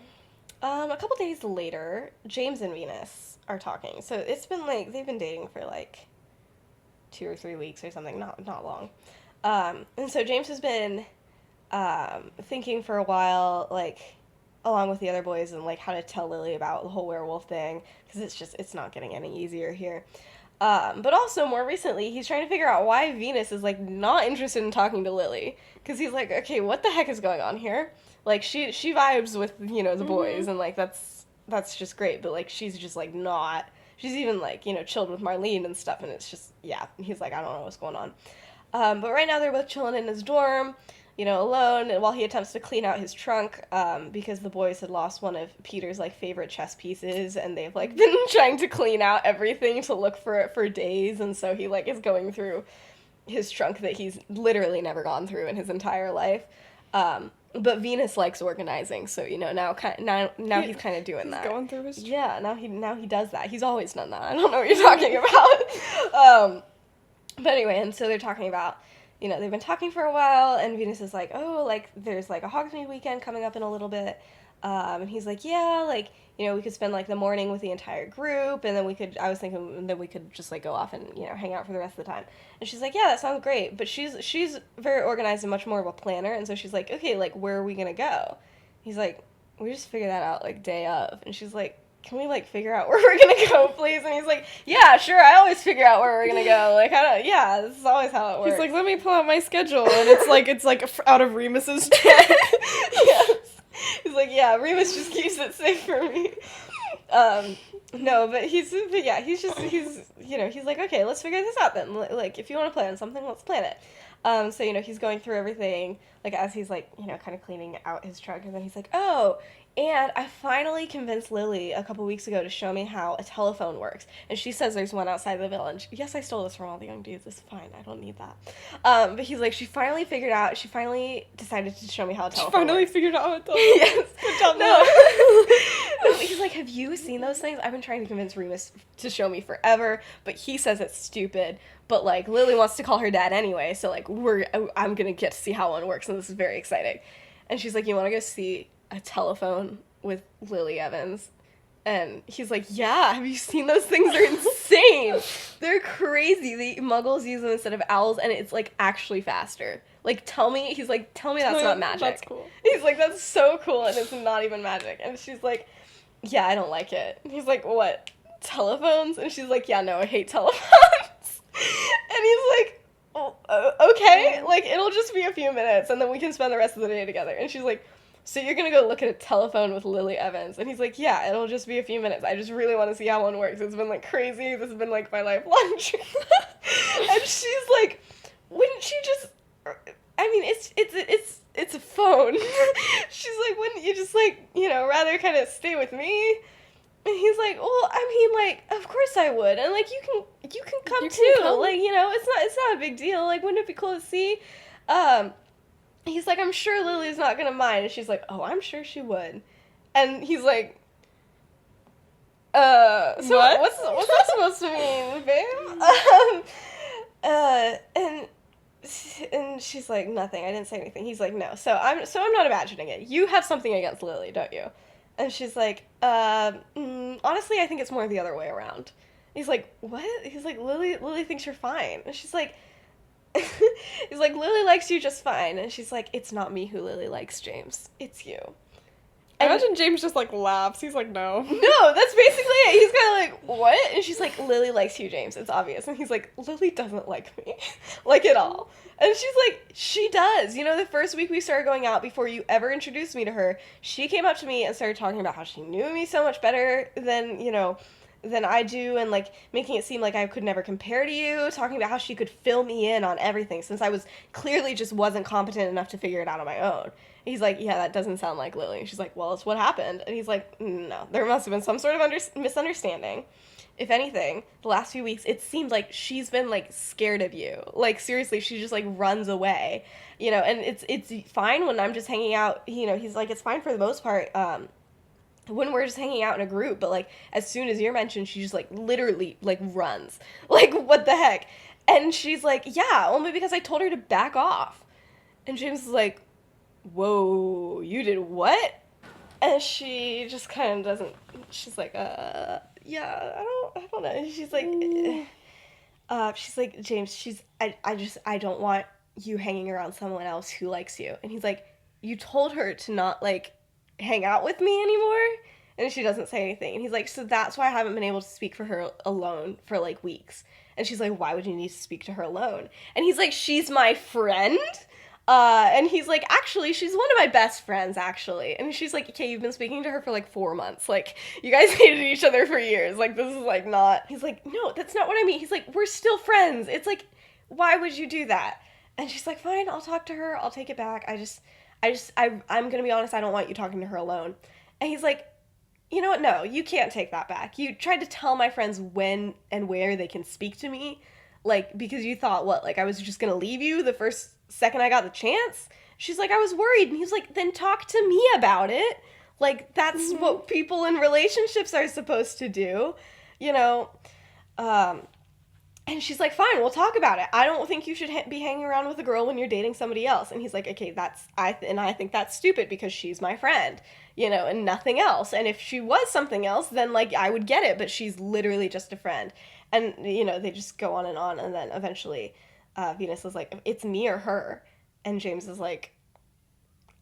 a couple days later, James and Venus are talking. So it's been like, they've been dating for like 2 or 3 weeks or something, not long. And so James has been thinking for a while, like, along with the other boys, and like how to tell Lily about the whole werewolf thing, because it's not getting any easier here. But also, more recently, he's trying to figure out why Venus is, like, not interested in talking to Lily. Because he's like, okay, what the heck is going on here? Like, she vibes with, you know, the boys, and, like, that's just great. But, like, she's just, like, not. She's even, like, you know, chilled with Marlene and stuff, and it's just, yeah. He's like, I don't know what's going on. But right now, they're both chilling in his dorm, you know, alone, and while he attempts to clean out his trunk, because the boys had lost one of Peter's, like, favorite chess pieces, and they've, like, been trying to clean out everything to look for it for days, and so he, like, is going through his trunk that he's literally never gone through in his entire life. But Venus likes organizing, so, you know, now he's kind of doing that. He's going through his trunk. Yeah, now he does that. He's always done that. I don't know what you're talking about. But anyway, and so they're talking about, you know, they've been talking for a while, and Venus is like, oh, like, there's, like, a Hogsmeade weekend coming up in a little bit, And he's like, yeah, like, you know, we could spend like the morning with the entire group, and then I was thinking that we could just like go off and, you know, hang out for the rest of the time. And she's like, yeah, that sounds great. But she's very organized and much more of a planner. And so she's like, okay, like, where are we going to go? He's like, we just figure that out like day of. And she's like, can we like figure out where we're gonna go, please? And he's like, yeah, sure, I always figure out where we're gonna go. Like, yeah, this is always how it works. He's like, let me pull out my schedule, and it's like out of Remus's check. Yes. He's like, yeah, Remus just keeps it safe for me. No, but he's you know, he's like, okay, let's figure this out then. Like, if you want to plan something, let's plan it. So, you know, he's going through everything, like, as he's, like, you know, kind of cleaning out his truck, and then he's like, oh, and I finally convinced Lily a couple weeks ago to show me how a telephone works, and she says there's one outside the village. Yes, I stole this from all the young dudes, it's fine, I don't need that. But he's like, she finally decided to show me how a telephone works. Figured out how a telephone Yes. Good job, No. He's like, have you seen those things? I've been trying to convince Remus to show me forever, but he says it's stupid. But, like, Lily wants to call her dad anyway, so, like, I'm gonna get to see how one works, and this is very exciting. And she's like, you want to go see a telephone with Lily Evans? And he's like, yeah, have you seen those things? They're insane. They're crazy. The Muggles use them instead of owls, and it's, like, actually faster. Like, tell me that's not magic. That's cool. He's like, that's so cool, and it's not even magic. And she's like, yeah, I don't like it. And he's like, what, telephones? And she's like, yeah, no, I hate telephones. And he's like, oh, okay, like, it'll just be a few minutes, and then we can spend the rest of the day together. And she's like, so you're gonna go look at a telephone with Lily Evans? And he's like, yeah, it'll just be a few minutes. I just really want to see how one works. It's been, like, crazy. This has been, like, my lifelong dream. And she's like, wouldn't she just... I mean, it's a phone. She's like, wouldn't you just, like, you know, rather kind of stay with me? And he's like, well, I mean, like, of course I would. And, like, you can come too. Like, you know, it's not a big deal. Like, wouldn't it be cool to see? He's like, I'm sure Lily's not gonna mind. And she's like, oh, I'm sure she would. And he's like, so what? What's that supposed to mean, babe? And she's like, nothing. I didn't say anything. He's like, no. So I'm not imagining it. You have something against Lily, don't you? And she's like, honestly, I think it's more the other way around. He's like, what? He's like, Lily thinks you're fine. And she's like, he's like, Lily likes you just fine. And she's like, it's not me who Lily likes, James. It's you. And imagine James just, like, laughs. He's like, no. No, that's basically it. He's kind of like, what? And she's like, Lily likes you, James. It's obvious. And he's like, Lily doesn't like me. Like, at all. And she's like, she does. You know, the first week we started going out, before you ever introduced me to her, she came up to me and started talking about how she knew me so much better than, you know, than I do, and, like, making it seem like I could never compare to you, talking about how she could fill me in on everything, since I was clearly just wasn't competent enough to figure it out on my own. He's like, yeah, that doesn't sound like Lily. And she's like, well, it's what happened. And he's like, no, there must have been some sort of misunderstanding. If anything, the last few weeks, it seemed like she's been, like, scared of you. Like, seriously, she just, like, runs away. You know, and it's fine when I'm just hanging out. You know, he's like, it's fine for the most part, when we're just hanging out in a group. But, like, as soon as you're mentioned, she just, like, literally, like, runs. Like, what the heck? And she's like, yeah, only because I told her to back off. And James is like, whoa, you did what? And she just kind of doesn't, she's like, yeah, I don't know. And she's like, James, I don't want you hanging around someone else who likes you. And he's like, you told her to not, like, hang out with me anymore? And she doesn't say anything. And he's like, so that's why I haven't been able to speak for her alone for, like, weeks. And she's like, why would you need to speak to her alone? And he's like, she's my friend? And he's like, actually, she's one of my best friends, actually. And she's like, okay, you've been speaking to her for, like, 4 months. Like, you guys hated each other for years. Like, this is, like, not... He's like, no, that's not what I mean. He's like, we're still friends. It's like, why would you do that? And she's like, fine, I'll talk to her. I'll take it back. I'm gonna be honest, I don't want you talking to her alone. And he's like, you know what? No, you can't take that back. You tried to tell my friends when and where they can speak to me. Like, because you thought, what, like, I was just gonna leave you the first second I got the chance? She's like, I was worried. And he's like, then talk to me about it. Like, that's what people in relationships are supposed to do, you know? And she's like, fine, we'll talk about it. I don't think you should be hanging around with a girl when you're dating somebody else. And he's like, okay, I think that's stupid because she's my friend, and nothing else. And if she was something else, then like I would get it, but she's literally just a friend. And they just go on, and then eventually, Venus is like, it's me or her, and James is like,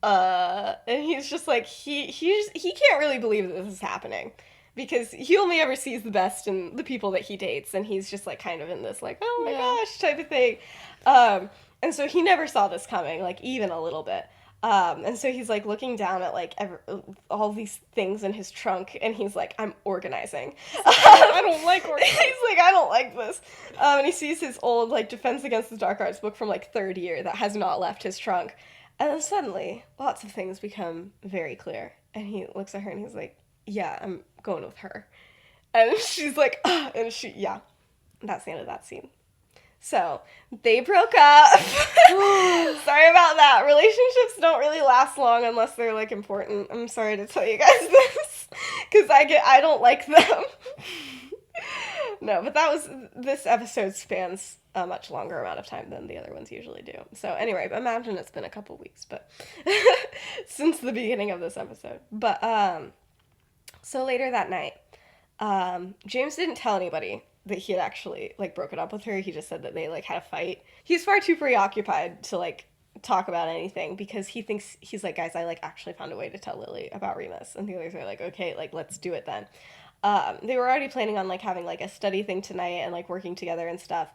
and he's just like he can't really believe that this is happening because he only ever sees the best in the people that he dates, and he's just like kind of in this like, oh my gosh type of thing. And so he never saw this coming, like even a little bit. And so he's like looking down at like all these things in his trunk, and he's like, I'm organizing. I don't like organizing. He's like, I don't like this. And he sees his old like Defense Against the Dark Arts book from like third year that has not left his trunk. And then suddenly, lots of things become very clear. And he looks at her and he's like, yeah, I'm going with her. And she's like, ugh. And yeah, that's the end of that scene. So, they broke up. Sorry about that. Relationships don't really last long unless they're, like, important. I'm sorry to tell you guys this. Because I don't like them. No, but this episode spans a much longer amount of time than the other ones usually do. So anyway, imagine it's been a couple weeks, but since the beginning of this episode. But, so later that night, James didn't tell anybody that he had actually, like, broken up with her. He just said that they, like, had a fight. He's far too preoccupied to, like, talk about anything because he's like, guys, I, like, actually found a way to tell Lily about Remus. And the others are like, okay, like, let's do it then. They were already planning on, like, having, like, a study thing tonight and, like, working together and stuff.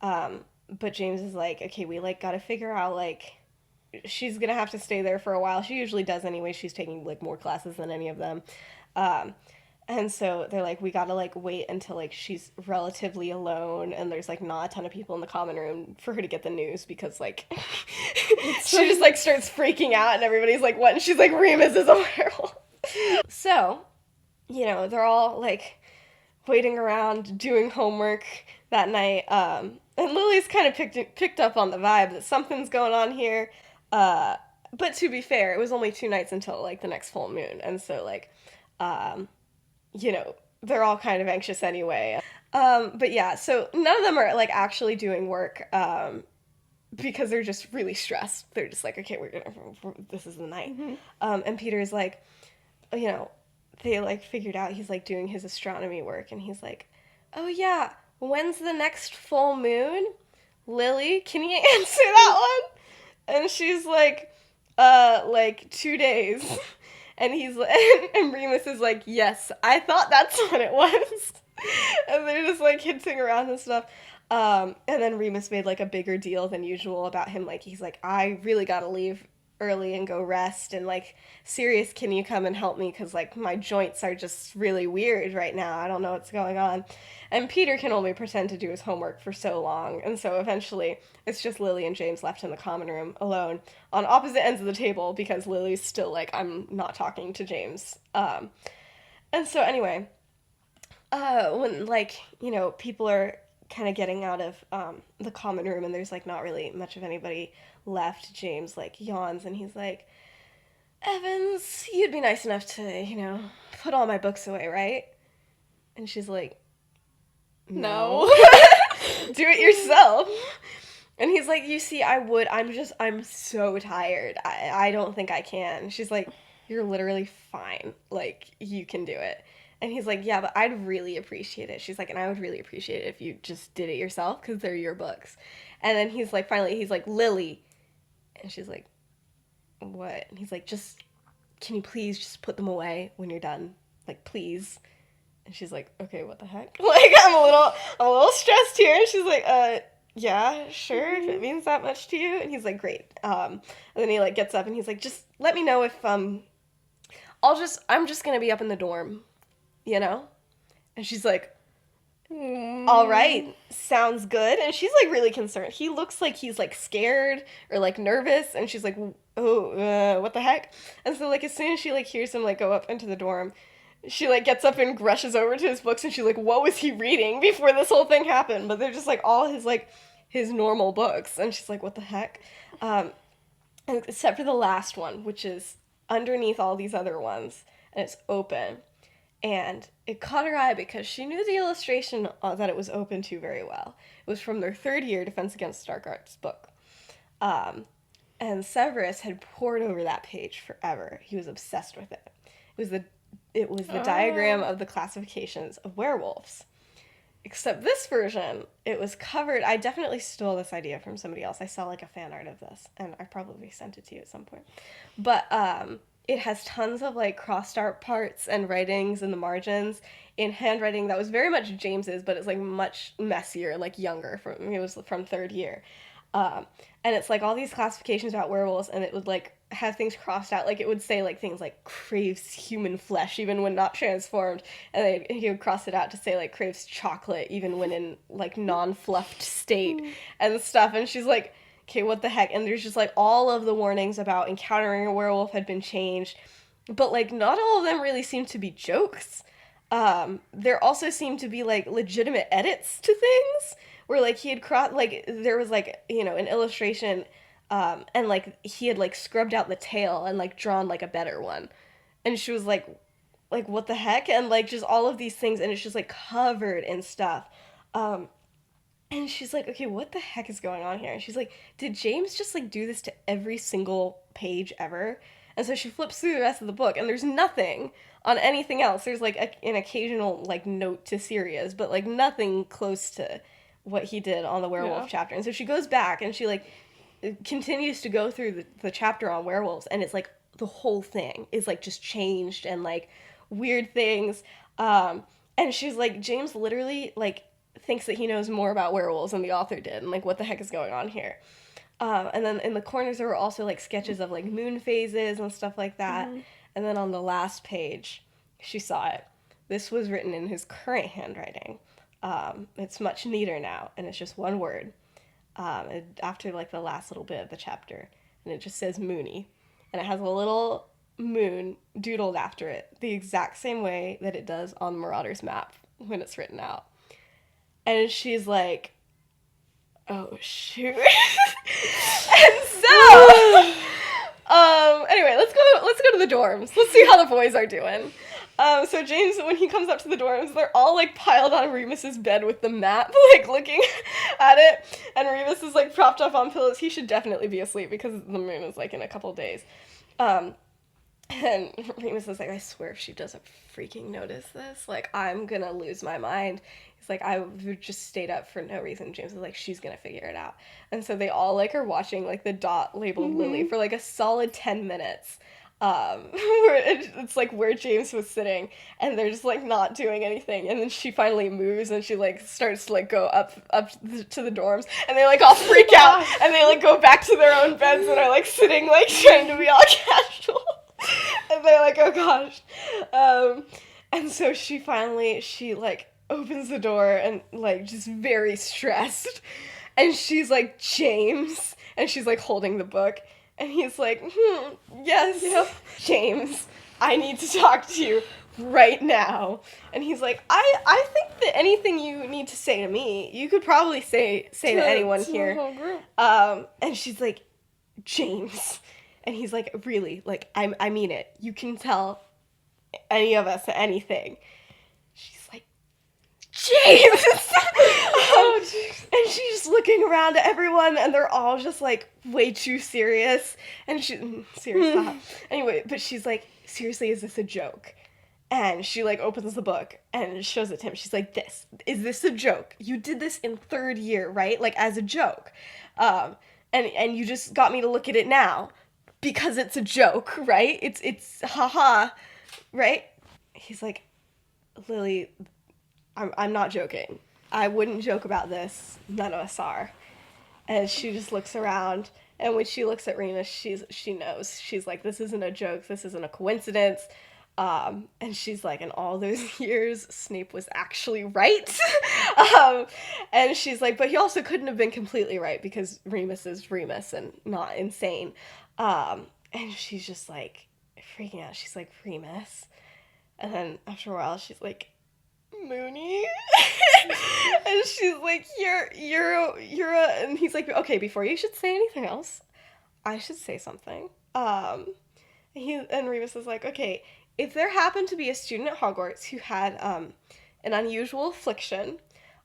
But James is like, okay, we, like, gotta figure out, like, she's gonna have to stay there for a while. She usually does anyway. She's taking, like, more classes than any of them. And so they're like, we gotta, like, wait until, like, she's relatively alone and there's, like, not a ton of people in the common room for her to get the news because, like, she just, like, starts freaking out and everybody's like, what? And she's like, Remus is a werewolf. So, they're all, like, waiting around doing homework that night. And Lily's kind of picked up on the vibe that something's going on here. But to be fair, it was only 2 nights until, like, the next full moon. And so, like, they're all kind of anxious anyway. But yeah, so none of them are, like, actually doing work, because they're just really stressed. They're just like, okay, this is the night. Mm-hmm. And Peter's like, they, like, figured out he's, like, doing his astronomy work, and he's like, oh yeah, when's the next full moon? Lily, can you answer that one? And she's like, 2 days. And and Remus is like, yes, I thought that's what it was. And they're just, like, hinting around and stuff. And then Remus made, like, a bigger deal than usual about him. Like, he's like, I really gotta leave early and go rest. And, like, Sirius, can you come and help me? Because, like, my joints are just really weird right now. I don't know what's going on. And Peter can only pretend to do his homework for so long. And so eventually it's just Lily and James left in the common room alone on opposite ends of the table because Lily's still like, I'm not talking to James. And so anyway, when, like, people are kind of getting out of the common room and there's, like, not really much of anybody left, James, like, yawns and he's like, Evans, you'd be nice enough to, put all my books away, right? And she's like, no. Do it yourself. And he's like, you see, I would. I'm so tired. I don't think I can. She's like, you're literally fine. Like, you can do it. And he's like, yeah, but I'd really appreciate it. She's like, and I would really appreciate it if you just did it yourself because they're your books. And then he's like, finally, he's like, Lily. And she's like, what? And he's like, can you please just put them away when you're done? Like, please. And she's like, okay, what the heck? Like, I'm a little stressed here. And she's like, yeah, sure, if it means that much to you. And he's like, great. And then he, like, gets up and he's like, just let me know if, I'm just gonna be up in the dorm, And she's like, all right, sounds good. And she's, like, really concerned. He looks like he's, like, scared or, like, nervous. And she's like, oh, what the heck? And so, like, as soon as she, like, hears him, like, go up into the dorm, she, like, gets up and rushes over to his books, and she's like, what was he reading before this whole thing happened? But they're just, like, all his normal books. And she's like, what the heck? Except for the last one, which is underneath all these other ones, and it's open. And it caught her eye because she knew the illustration that it was open to very well. It was from their third year Defense Against Dark Arts book. Um, and Severus had pored over that page forever. He was obsessed with it. It was the diagram of the classifications of werewolves. Except this version, it was covered. I definitely stole this idea from somebody else. I saw like a fan art of this, and I probably sent it to you at some point. But it has tons of like crossed out parts and writings in the margins in handwriting that was very much James's, but it's like much messier, like younger. It was from third year. Um, and it's like all these classifications about werewolves, and it would like have things crossed out. Like it would say like things like craves human flesh even when not transformed, and he would cross it out to say like craves chocolate even when in like non-fluffed state and stuff. And she's like, okay, what the heck? And there's just like all of the warnings about encountering a werewolf had been changed, but like not all of them really seem to be jokes. There also seemed to be like legitimate edits to things where like he had like there was like, you know, an illustration, and like he had like scrubbed out the tail and like drawn like a better one, and she was like what the heck, and like just all of these things, and it's just like covered in stuff. And she's like, okay, what the heck is going on here? And she's like, did James just like do this to every single page ever? And so she flips through the rest of the book, and there's nothing on anything else. There's like an occasional like note to Sirius, but like nothing close to what he did on the werewolf chapter. And so she goes back and she like continues to go through the chapter on werewolves, and it's like the whole thing is like just changed and like weird things. And she's like, James literally like thinks that he knows more about werewolves than the author did, and like what the heck is going on here. And then in the corners there were also like sketches of like moon phases and stuff like that. Mm-hmm. And then on the last page, she saw it. This was written in his current handwriting. It's much neater now, and it's just one word. After like the last little bit of the chapter, and it just says Moony, and it has a little moon doodled after it, the exact same way that it does on Marauder's map when it's written out. And she's like, oh shoot. And so anyway, let's go to the dorms. Let's see how the boys are doing. So James, when he comes up to the dorms, they're all like piled on Remus's bed with the map, like looking at it, and Remus is like propped up on pillows. He should definitely be asleep because the moon is like in a couple days. And Remus is like, I swear if she doesn't freaking notice this, like I'm gonna lose my mind. He's like, I just stayed up for no reason. James is like, she's gonna figure it out. And so they all like are watching like the dot labeled Lily for like a solid 10 minutes. Where it's like where James was sitting, and they're just like not doing anything, and then she finally moves and she like starts to like go up to the dorms, and they like all freak out, and they like go back to their own beds and are like sitting like trying to be all casual. And they're like, oh gosh. And so she like opens the door and like just very stressed, and she's like, James, and she's like holding the book. And he's like, yes, yep. James, I need to talk to you right now. And he's like, I think that anything you need to say to me, you could probably say to anyone here. The whole group. And she's like, James. And he's like, really, like, I mean it. You can tell any of us anything. She's like, James! And she's just looking around at everyone, and they're all just like way too serious. And serious. Anyway, but she's like, seriously, is this a joke? And she like opens the book and shows it to him. She's like, is this a joke? You did this in third year, right? Like as a joke. And you just got me to look at it now because it's a joke, right? It's haha, right? He's like, Lily, I'm not joking. I wouldn't joke about this. None of us are. And she just looks around, and when she looks at Remus, she knows. She's like, this isn't a joke. This isn't a coincidence. And she's like, in all those years, Snape was actually right. And she's like, but he also couldn't have been completely right because Remus is Remus and not insane. And she's just like freaking out. She's like, Remus. And then after a while, she's like, Moony. And she's like, you're a, and he's like, okay, before you should say anything else, I should say something. And Remus is like, okay, if there happened to be a student at Hogwarts who had an unusual affliction,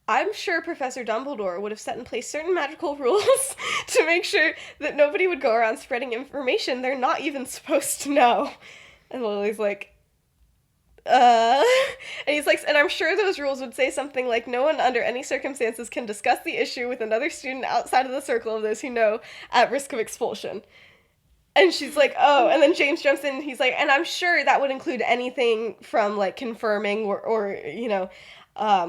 I'm sure Professor Dumbledore would have set in place certain magical rules to make sure that nobody would go around spreading information they're not even supposed to know. And Lily's like, uh. And he's like, and I'm sure those rules would say something like, no one under any circumstances can discuss the issue with another student outside of the circle of those who know at risk of expulsion. And she's like, oh, and then James jumps in and he's like, and I'm sure that would include anything from, like, confirming or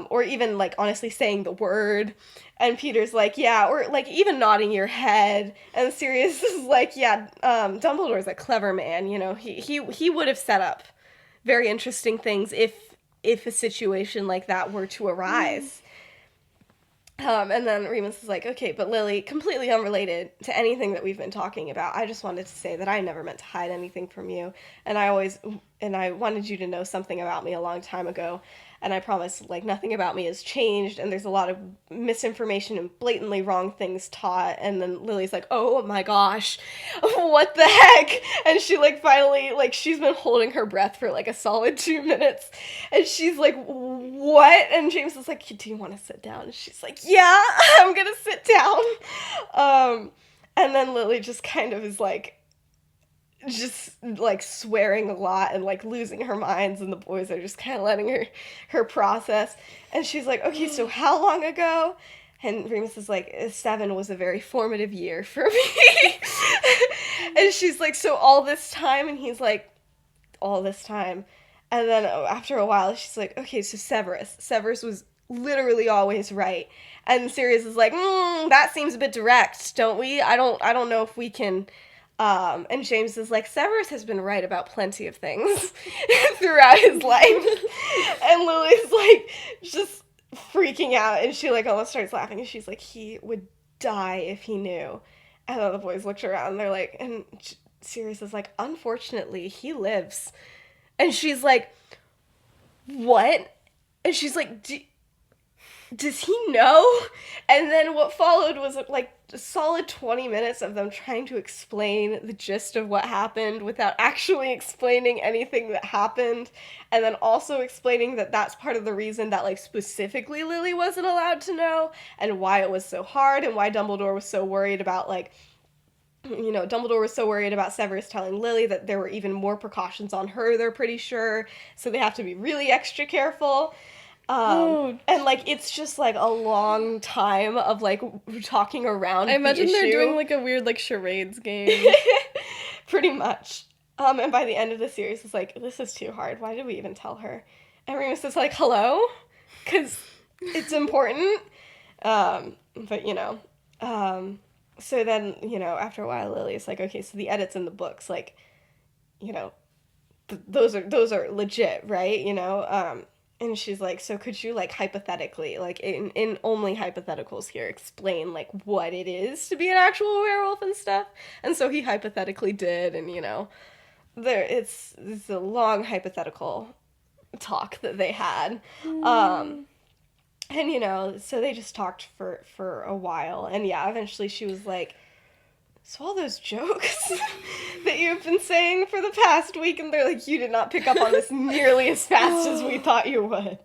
or even, like, honestly saying the word. And Peter's like, yeah, or, like, even nodding your head. And Sirius is like, yeah, Dumbledore's a clever man, you know, he would have set up very interesting things if a situation like that were to arise. And then Remus is like, okay, but Lily, completely unrelated to anything that we've been talking about, I just wanted to say that I never meant to hide anything from you, and I wanted you to know something about me a long time ago, and I promise, like, nothing about me has changed, and there's a lot of misinformation and blatantly wrong things taught. And then Lily's like, oh my gosh, what the heck? And she, like, finally, like, she's been holding her breath for, like, a solid 2 minutes, and she's like, what? And James is like, do you want to sit down? And she's like, yeah, I'm gonna sit down. And then Lily just kind of is like, just like swearing a lot and like losing her minds, and the boys are just kind of letting her process. And she's like, okay, so how long ago? And Remus is like, 7 was a very formative year for me. And she's like, so all this time? And he's like, all this time. And then after a while, she's like, okay, so Severus was literally always right. And Sirius is like, that seems a bit direct, don't we? I don't know if we can. And James is like, Severus has been right about plenty of things throughout his life. And Lily's like, just freaking out, and she like almost starts laughing, and she's like, he would die if he knew. And then the boys looked around, and they're like, and Sirius is like, unfortunately, he lives. And she's like, what? And she's like, does he know? And then what followed was like a solid 20 minutes of them trying to explain the gist of what happened without actually explaining anything that happened. And then also explaining that that's part of the reason that, like, specifically Lily wasn't allowed to know, and why it was so hard, and why Dumbledore was so worried about, like, you know, Dumbledore was so worried about Severus telling Lily that there were even more precautions on her, they're pretty sure, so they have to be really extra careful. And, like, it's just, like, a long time of, like, talking around I imagine the issue. they're doing, like, a weird, like, charades game. Pretty much. And by the end of the series, it's like, this is too hard. Why did we even tell her? And Remus is like, hello? Because it's important. But, you know. So then, you know, after a while, Lily's like, okay, so the edits in the books, like, you know, those are legit, right? You know? And she's like, so could you, like, hypothetically, like, in only hypotheticals here, explain, like, what it is to be an actual werewolf and stuff? And so he hypothetically did, and, you know, it's a long hypothetical talk that they had. And, you know, so they just talked for a while, and yeah, eventually she was like, so all those jokes that you've been saying for the past week, and they're like, you did not pick up on this nearly as fast as we thought you would.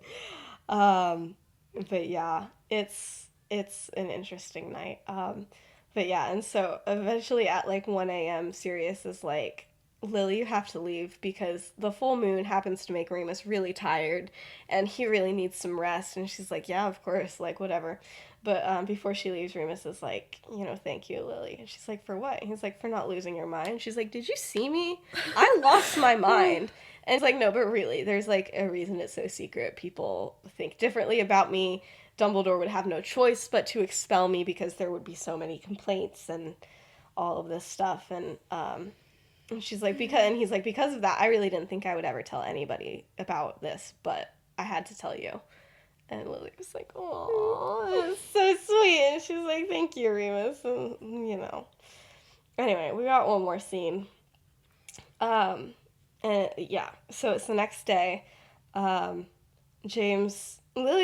But yeah, it's an interesting night. But yeah, and so eventually at like 1 a.m., Sirius is like, Lily, you have to leave because the full moon happens to make Remus really tired, and he really needs some rest. And she's like, yeah, of course, like, whatever. But before she leaves, Remus is like, you know, thank you, Lily. And she's like, for what? And he's like, for not losing your mind. She's like, did you see me? I lost my mind. And it's like, no, but really, there's like a reason it's so secret. People think differently about me. Dumbledore would have no choice but to expel me because there would be so many complaints and all of this stuff. And she's like, and he's like, because of that, I really didn't think I would ever tell anybody about this, but I had to tell you. And Lily was like, oh, that's so sweet. And she's like, thank you, Remus. And, you know. Anyway, we got one more scene. And yeah, so it's the next day. Lily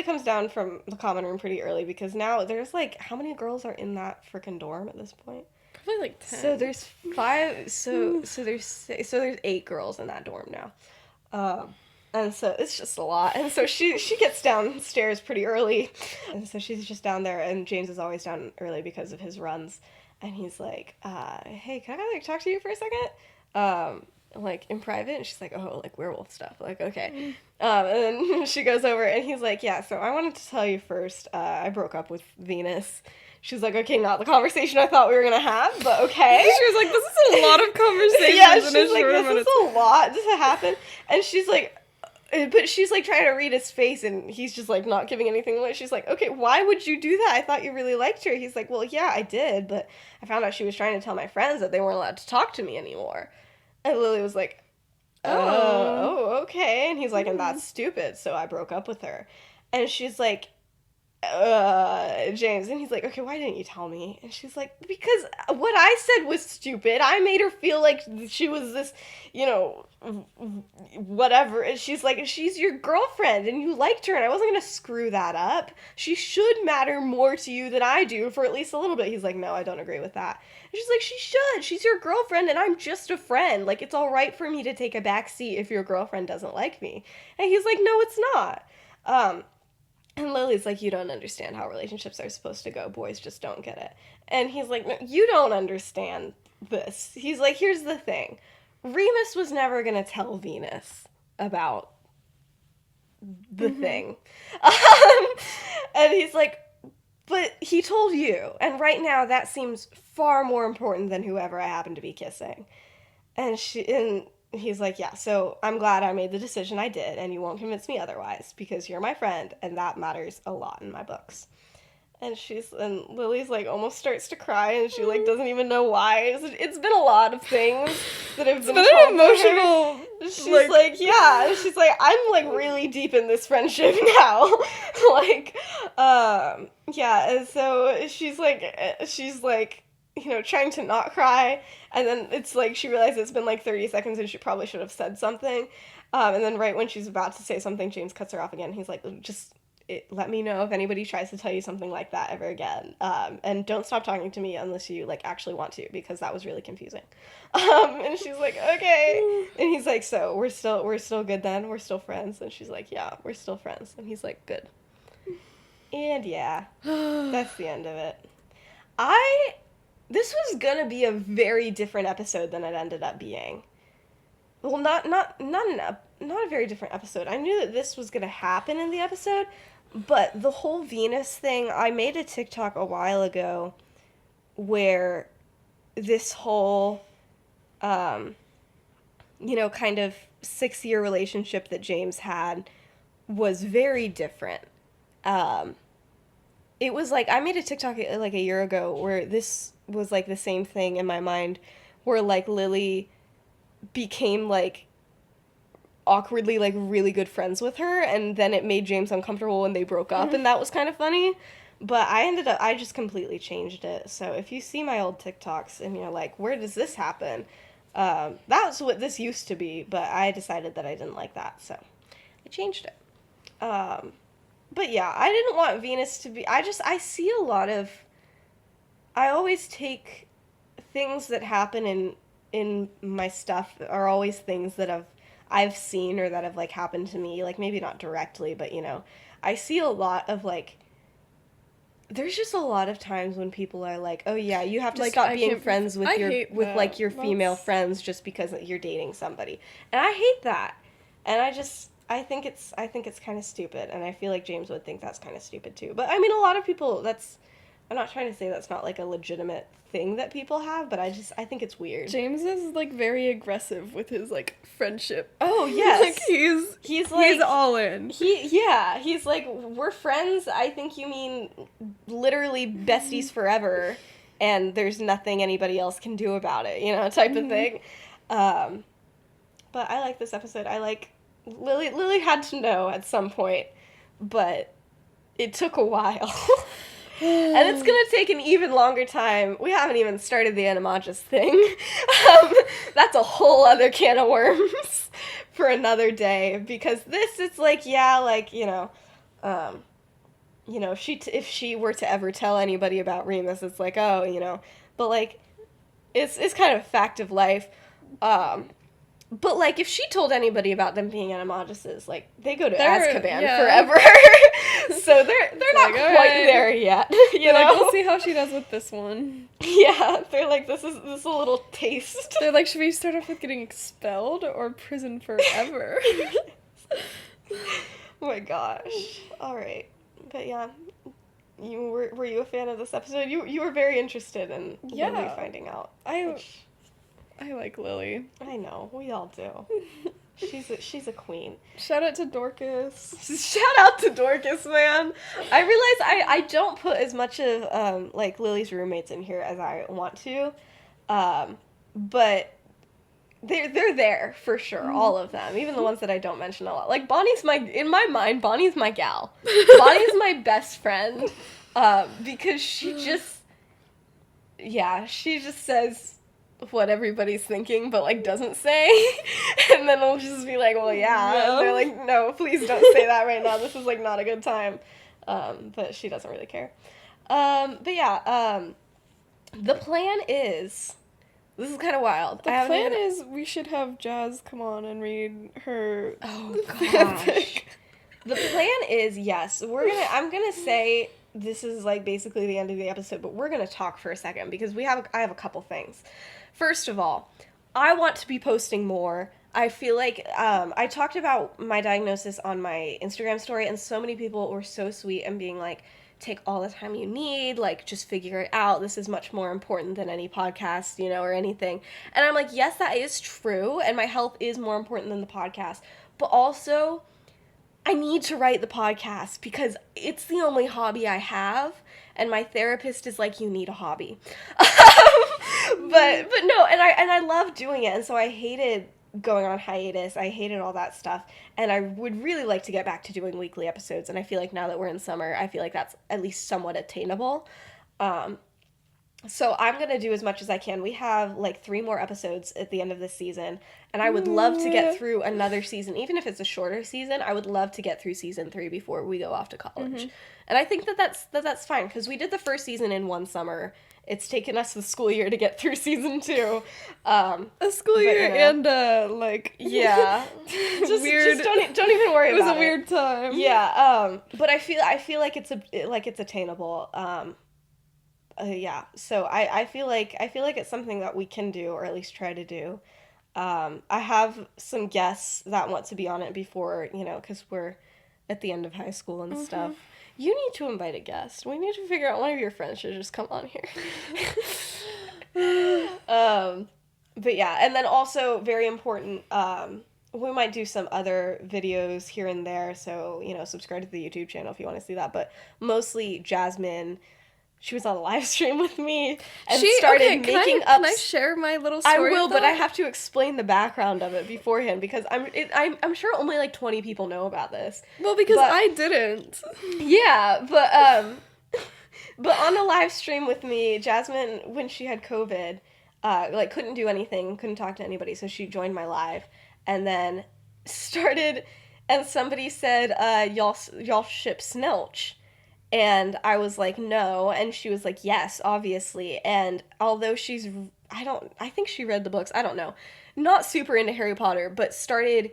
comes down from the common room pretty early because now there's like, how many girls are in that frickin' dorm at this point? Probably like 10. So there's 5, so there's 8 girls in that dorm now. Um, and so it's just a lot. And so she gets downstairs pretty early. And so she's just down there, and James is always down early because of his runs. And he's like, hey, can I like talk to you for a second? Like in private. And she's like, oh, like werewolf stuff. Like, okay. And then she goes over, and he's like, yeah, so I wanted to tell you first, I broke up with Venus. She's like, okay, not the conversation I thought we were gonna have, but okay. She was like, this is a lot of conversations. Yeah, in she's a like, short this amount is of a lot to happen. And she's like, but she's like trying to read his face, and he's just like not giving anything away. She's like, okay, why would you do that? I thought you really liked her. He's like, well, yeah, I did, but I found out she was trying to tell my friends that they weren't allowed to talk to me anymore. And Lily was like, oh, okay. And he's like, and that's stupid, so I broke up with her. And she's like, James. And he's like, okay, why didn't you tell me? And she's like, because what I said was stupid. I made her feel like she was this, you know, whatever. And she's like, she's your girlfriend and you liked her, and I wasn't gonna screw that up. She should matter more to you than I do for at least a little bit. He's like, no, I don't agree with that. And she's like, she should. She's your girlfriend and I'm just a friend. Like, it's all right for me to take a back seat if your girlfriend doesn't like me. And he's like, no, it's not. And Lily's like, you don't understand how relationships are supposed to go. Boys just don't get it. And he's like, no, you don't understand this. He's like, here's the thing. Remus was never going to tell Venus about the thing. And he's like, but he told you. And right now that seems far more important than whoever I happen to be kissing. And he's like, yeah, so I'm glad I made the decision I did, and you won't convince me otherwise, because you're my friend, and that matters a lot in my books. And Lily's like almost starts to cry, and she like doesn't even know why. It's been a lot of things that have been an emotional. She's like, yeah. And she's like, I'm like really deep in this friendship now. Like, yeah. And so she's like, you know, trying to not cry, and then it's like she realizes it's been like 30 seconds and she probably should have said something. And then right when she's about to say something, James cuts her off again. He's like, just let me know if anybody tries to tell you something like that ever again. And don't stop talking to me unless you like actually want to, because that was really confusing. And she's like, okay. And he's like, so we're still good then? We're still friends? And she's like, yeah, we're still friends. And he's like, good. And yeah, that's the end of it. This was gonna be a very different episode than it ended up being. Well, not a very different episode. I knew that this was gonna happen in the episode, but the whole Venus thing, I made a TikTok a while ago where this whole, you know, kind of 6-year relationship that James had was very different. It was like, I made a TikTok like a year ago where this was like the same thing in my mind, where like Lily became like awkwardly like really good friends with her, and then it made James uncomfortable when they broke up, and that was kind of funny. But I just completely changed it. So if you see my old TikToks and you're like, where does this happen? That's what this used to be, but I decided that I didn't like that, so I changed it. But yeah, I didn't want Venus to be, I see a lot of, I always take things that happen in my stuff are always things that I've seen or that have like happened to me, like maybe not directly, but you know, I see a lot of like, there's just a lot of times when people are like, oh yeah, you have to like, stop being friends with your female That's... friends just because you're dating somebody. And I hate that. And I think it's kind of stupid, and I feel like James would think that's kind of stupid too. But I mean, a lot of people, I'm not trying to say that's not like a legitimate thing that people have, but I think it's weird. James is like very aggressive with his like friendship. Oh yes, like he's all in. He's like, we're friends. I think you mean literally besties forever, and there's nothing anybody else can do about it, you know, type of thing. But I like this episode. I like Lily had to know at some point, but it took a while. And it's gonna take an even longer time. We haven't even started the Animagus thing. That's a whole other can of worms for another day, because this is like, yeah, like, you know, if she were to ever tell anybody about Remus, it's like, oh, you know, but like, it's kind of a fact of life. But, like, if she told anybody about them being animaguses, like, they go to They're- Azkaban yeah. forever. So they're not like, quite alright. there yet, you They're know? like, we'll see how she does with this one. Yeah, they're like, this is a little taste. They're like, should we start off with getting expelled or prison forever? Oh my gosh. Alright. But yeah, were you a fan of this episode? You were very interested in Yeah. Lily finding out. I like Lily. I know, we all do. She's a queen. Shout out to Dorcas. Shout out to Dorcas, man. I realize I don't put as much of like Lily's roommates in here as I want to, but they're there for sure, all of them, even the ones that I don't mention a lot. Like in my mind, Bonnie's my gal. Bonnie's my best friend, because she just says what everybody's thinking, but, like, doesn't say, and then we'll just be like, well, yeah, No. and they're like, no, please don't say that right now, this is, like, not a good time, but she doesn't really care. But yeah, the plan is, this is kind of wild. The plan is we should have Jazz come on and read her. Oh gosh. The plan is, yes, I'm gonna say this is, like, basically the end of the episode, but we're gonna talk for a second because I have a couple things. First of all, I want to be posting more. I feel like I talked about my diagnosis on my Instagram story, and so many people were so sweet and being like, take all the time you need, like, just figure it out. This is much more important than any podcast, you know, or anything. And I'm like, yes, that is true, and my health is more important than the podcast. But also, I need to write the podcast because it's the only hobby I have, and my therapist is like, you need a hobby. But no, and I love doing it, and so I hated going on hiatus. I hated all that stuff, and I would really like to get back to doing weekly episodes, and I feel like now that we're in summer, I feel like that's at least somewhat attainable. So I'm going to do as much as I can. We have, like, 3 more episodes at the end of this season, and I would love to get through another season. Even if it's a shorter season, I would love to get through season 3 before we go off to college. Mm-hmm. And I think that's fine, because we did the first season in one summer. It's taken us the school year to get through season 2. A school year, yeah. And, like... Yeah. just don't even worry about it. It was a weird time. Yeah, but I feel like it's attainable. Yeah, so I feel like it's something that we can do, or at least try to do. I have some guests that want to be on it before, you know, because we're at the end of high school and stuff. You need to invite a guest. We need to figure out one of your friends should just come on here. But yeah, and then also very important, we might do some other videos here and there, so, you know, subscribe to the YouTube channel if you want to see that, but mostly Jasmine. She was on a live stream with me and started making up. Can I share my little story? I will, but I have to explain the background of it beforehand because I'm sure only like 20 people know about this. Well, because I didn't. Yeah, but on a live stream with me, Jasmine, when she had COVID, like couldn't do anything, couldn't talk to anybody, so she joined my live and then started, and somebody said, y'all ship Snelch. And I was like, no. And she was like, yes, obviously. And although I think she read the books, I don't know. Not super into Harry Potter, but started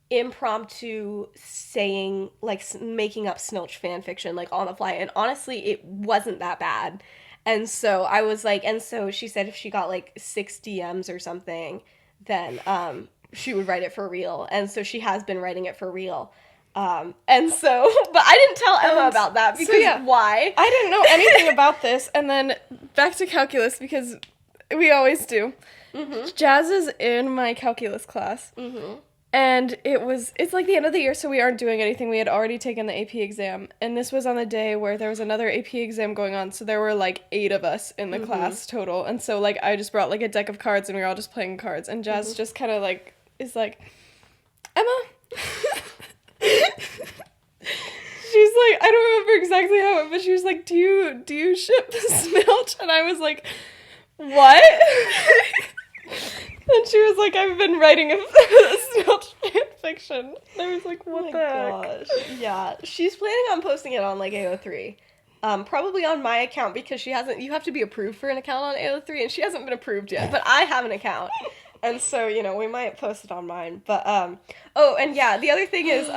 impromptu saying, like, making up Snelch fan fiction, like, on the fly. And honestly, it wasn't that bad. And so I was like, and so she said if she got, like, 6 DMs or something, then she would write it for real. And so she has been writing it for real. And so, but I didn't tell Emma about that because why? I didn't know anything about this, and then back to calculus because we always do. Mm-hmm. Jazz is in my calculus class, and it's like the end of the year, so we aren't doing anything. We had already taken the AP exam, and this was on the day where there was another AP exam going on, so there were like 8 of us in the class total, and so like I just brought like a deck of cards, and we were all just playing cards, and Jazz just kind of like is like, Emma. She's like, I don't remember exactly how it, but she was like, do you ship Snelch? And I was like, what? And she was like, I've been writing a Snelch fan fiction. And I was like, what the heck? Gosh. Yeah, she's planning on posting it on like AO3. Probably on my account because you have to be approved for an account on AO3, and she hasn't been approved yet, but I have an account. And so, we might post it on mine. But, oh, and yeah, the other thing is,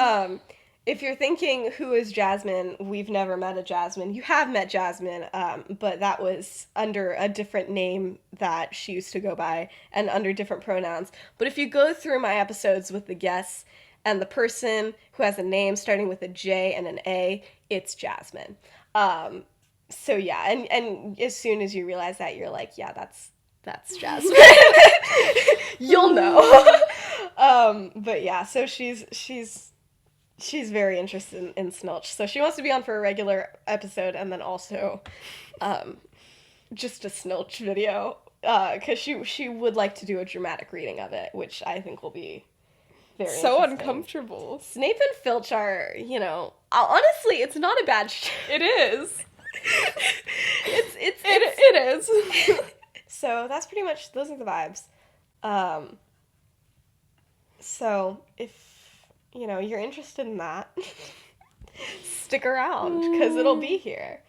if you're thinking, who is Jasmine, we've never met a Jasmine. You have met Jasmine, but that was under a different name that she used to go by and under different pronouns. But if you go through my episodes with the guests and the person who has a name starting with a J and an A, it's Jasmine. So yeah, and as soon as you realize that, you're like, yeah, that's Jasmine. You'll know. But yeah, so she's very interested in Snelch. So she wants to be on for a regular episode and then also just a Snelch video. Because she would like to do a dramatic reading of it, which I think will be very so interesting. Uncomfortable. Snape and Filch are, honestly, it's not a bad show. It is. It is. So that's pretty much, those are the vibes. So if, you're interested in that, stick around, because it'll be here.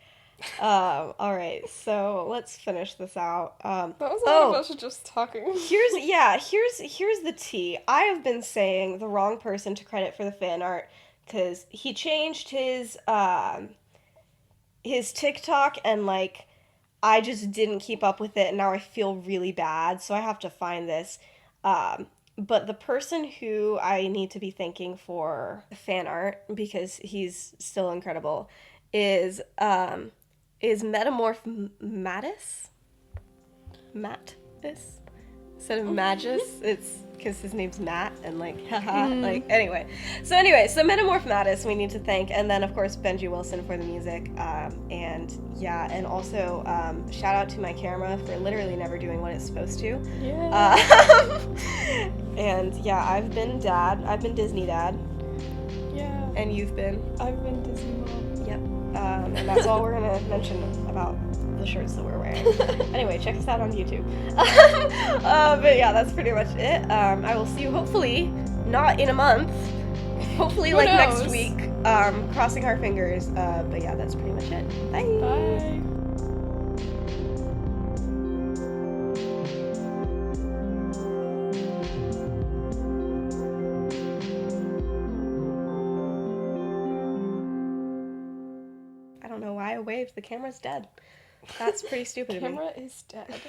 Alright, so let's finish this out. That was a lot of us just talking. Here's the tea. I have been saying the wrong person to credit for the fan art, because he changed his TikTok, and, I just didn't keep up with it, and now I feel really bad, so I have to find this. But the person who I need to be thanking for fan art, because he's still incredible, is Metamorph Mattis? Mattis? Instead of Magus, it's because his name's Matt, and anyway. So Metamorph Mattis we need to thank, and then of course Benji Wilson for the music, and also shout out to my camera for literally never doing what it's supposed to. Yeah. And yeah, I've been Disney dad. Yeah. And you've been? I've been Disney mom. Yep. And that's all we're gonna mention about the shirts that we're wearing. Anyway, check us out on YouTube. But yeah, that's pretty much it. I will see you hopefully not in a month. Hopefully Who next knows? week. Crossing our fingers. But yeah, that's pretty much it. Bye. Bye. I don't know why I waved. The camera's dead. That's pretty stupid of me. Camera is dead.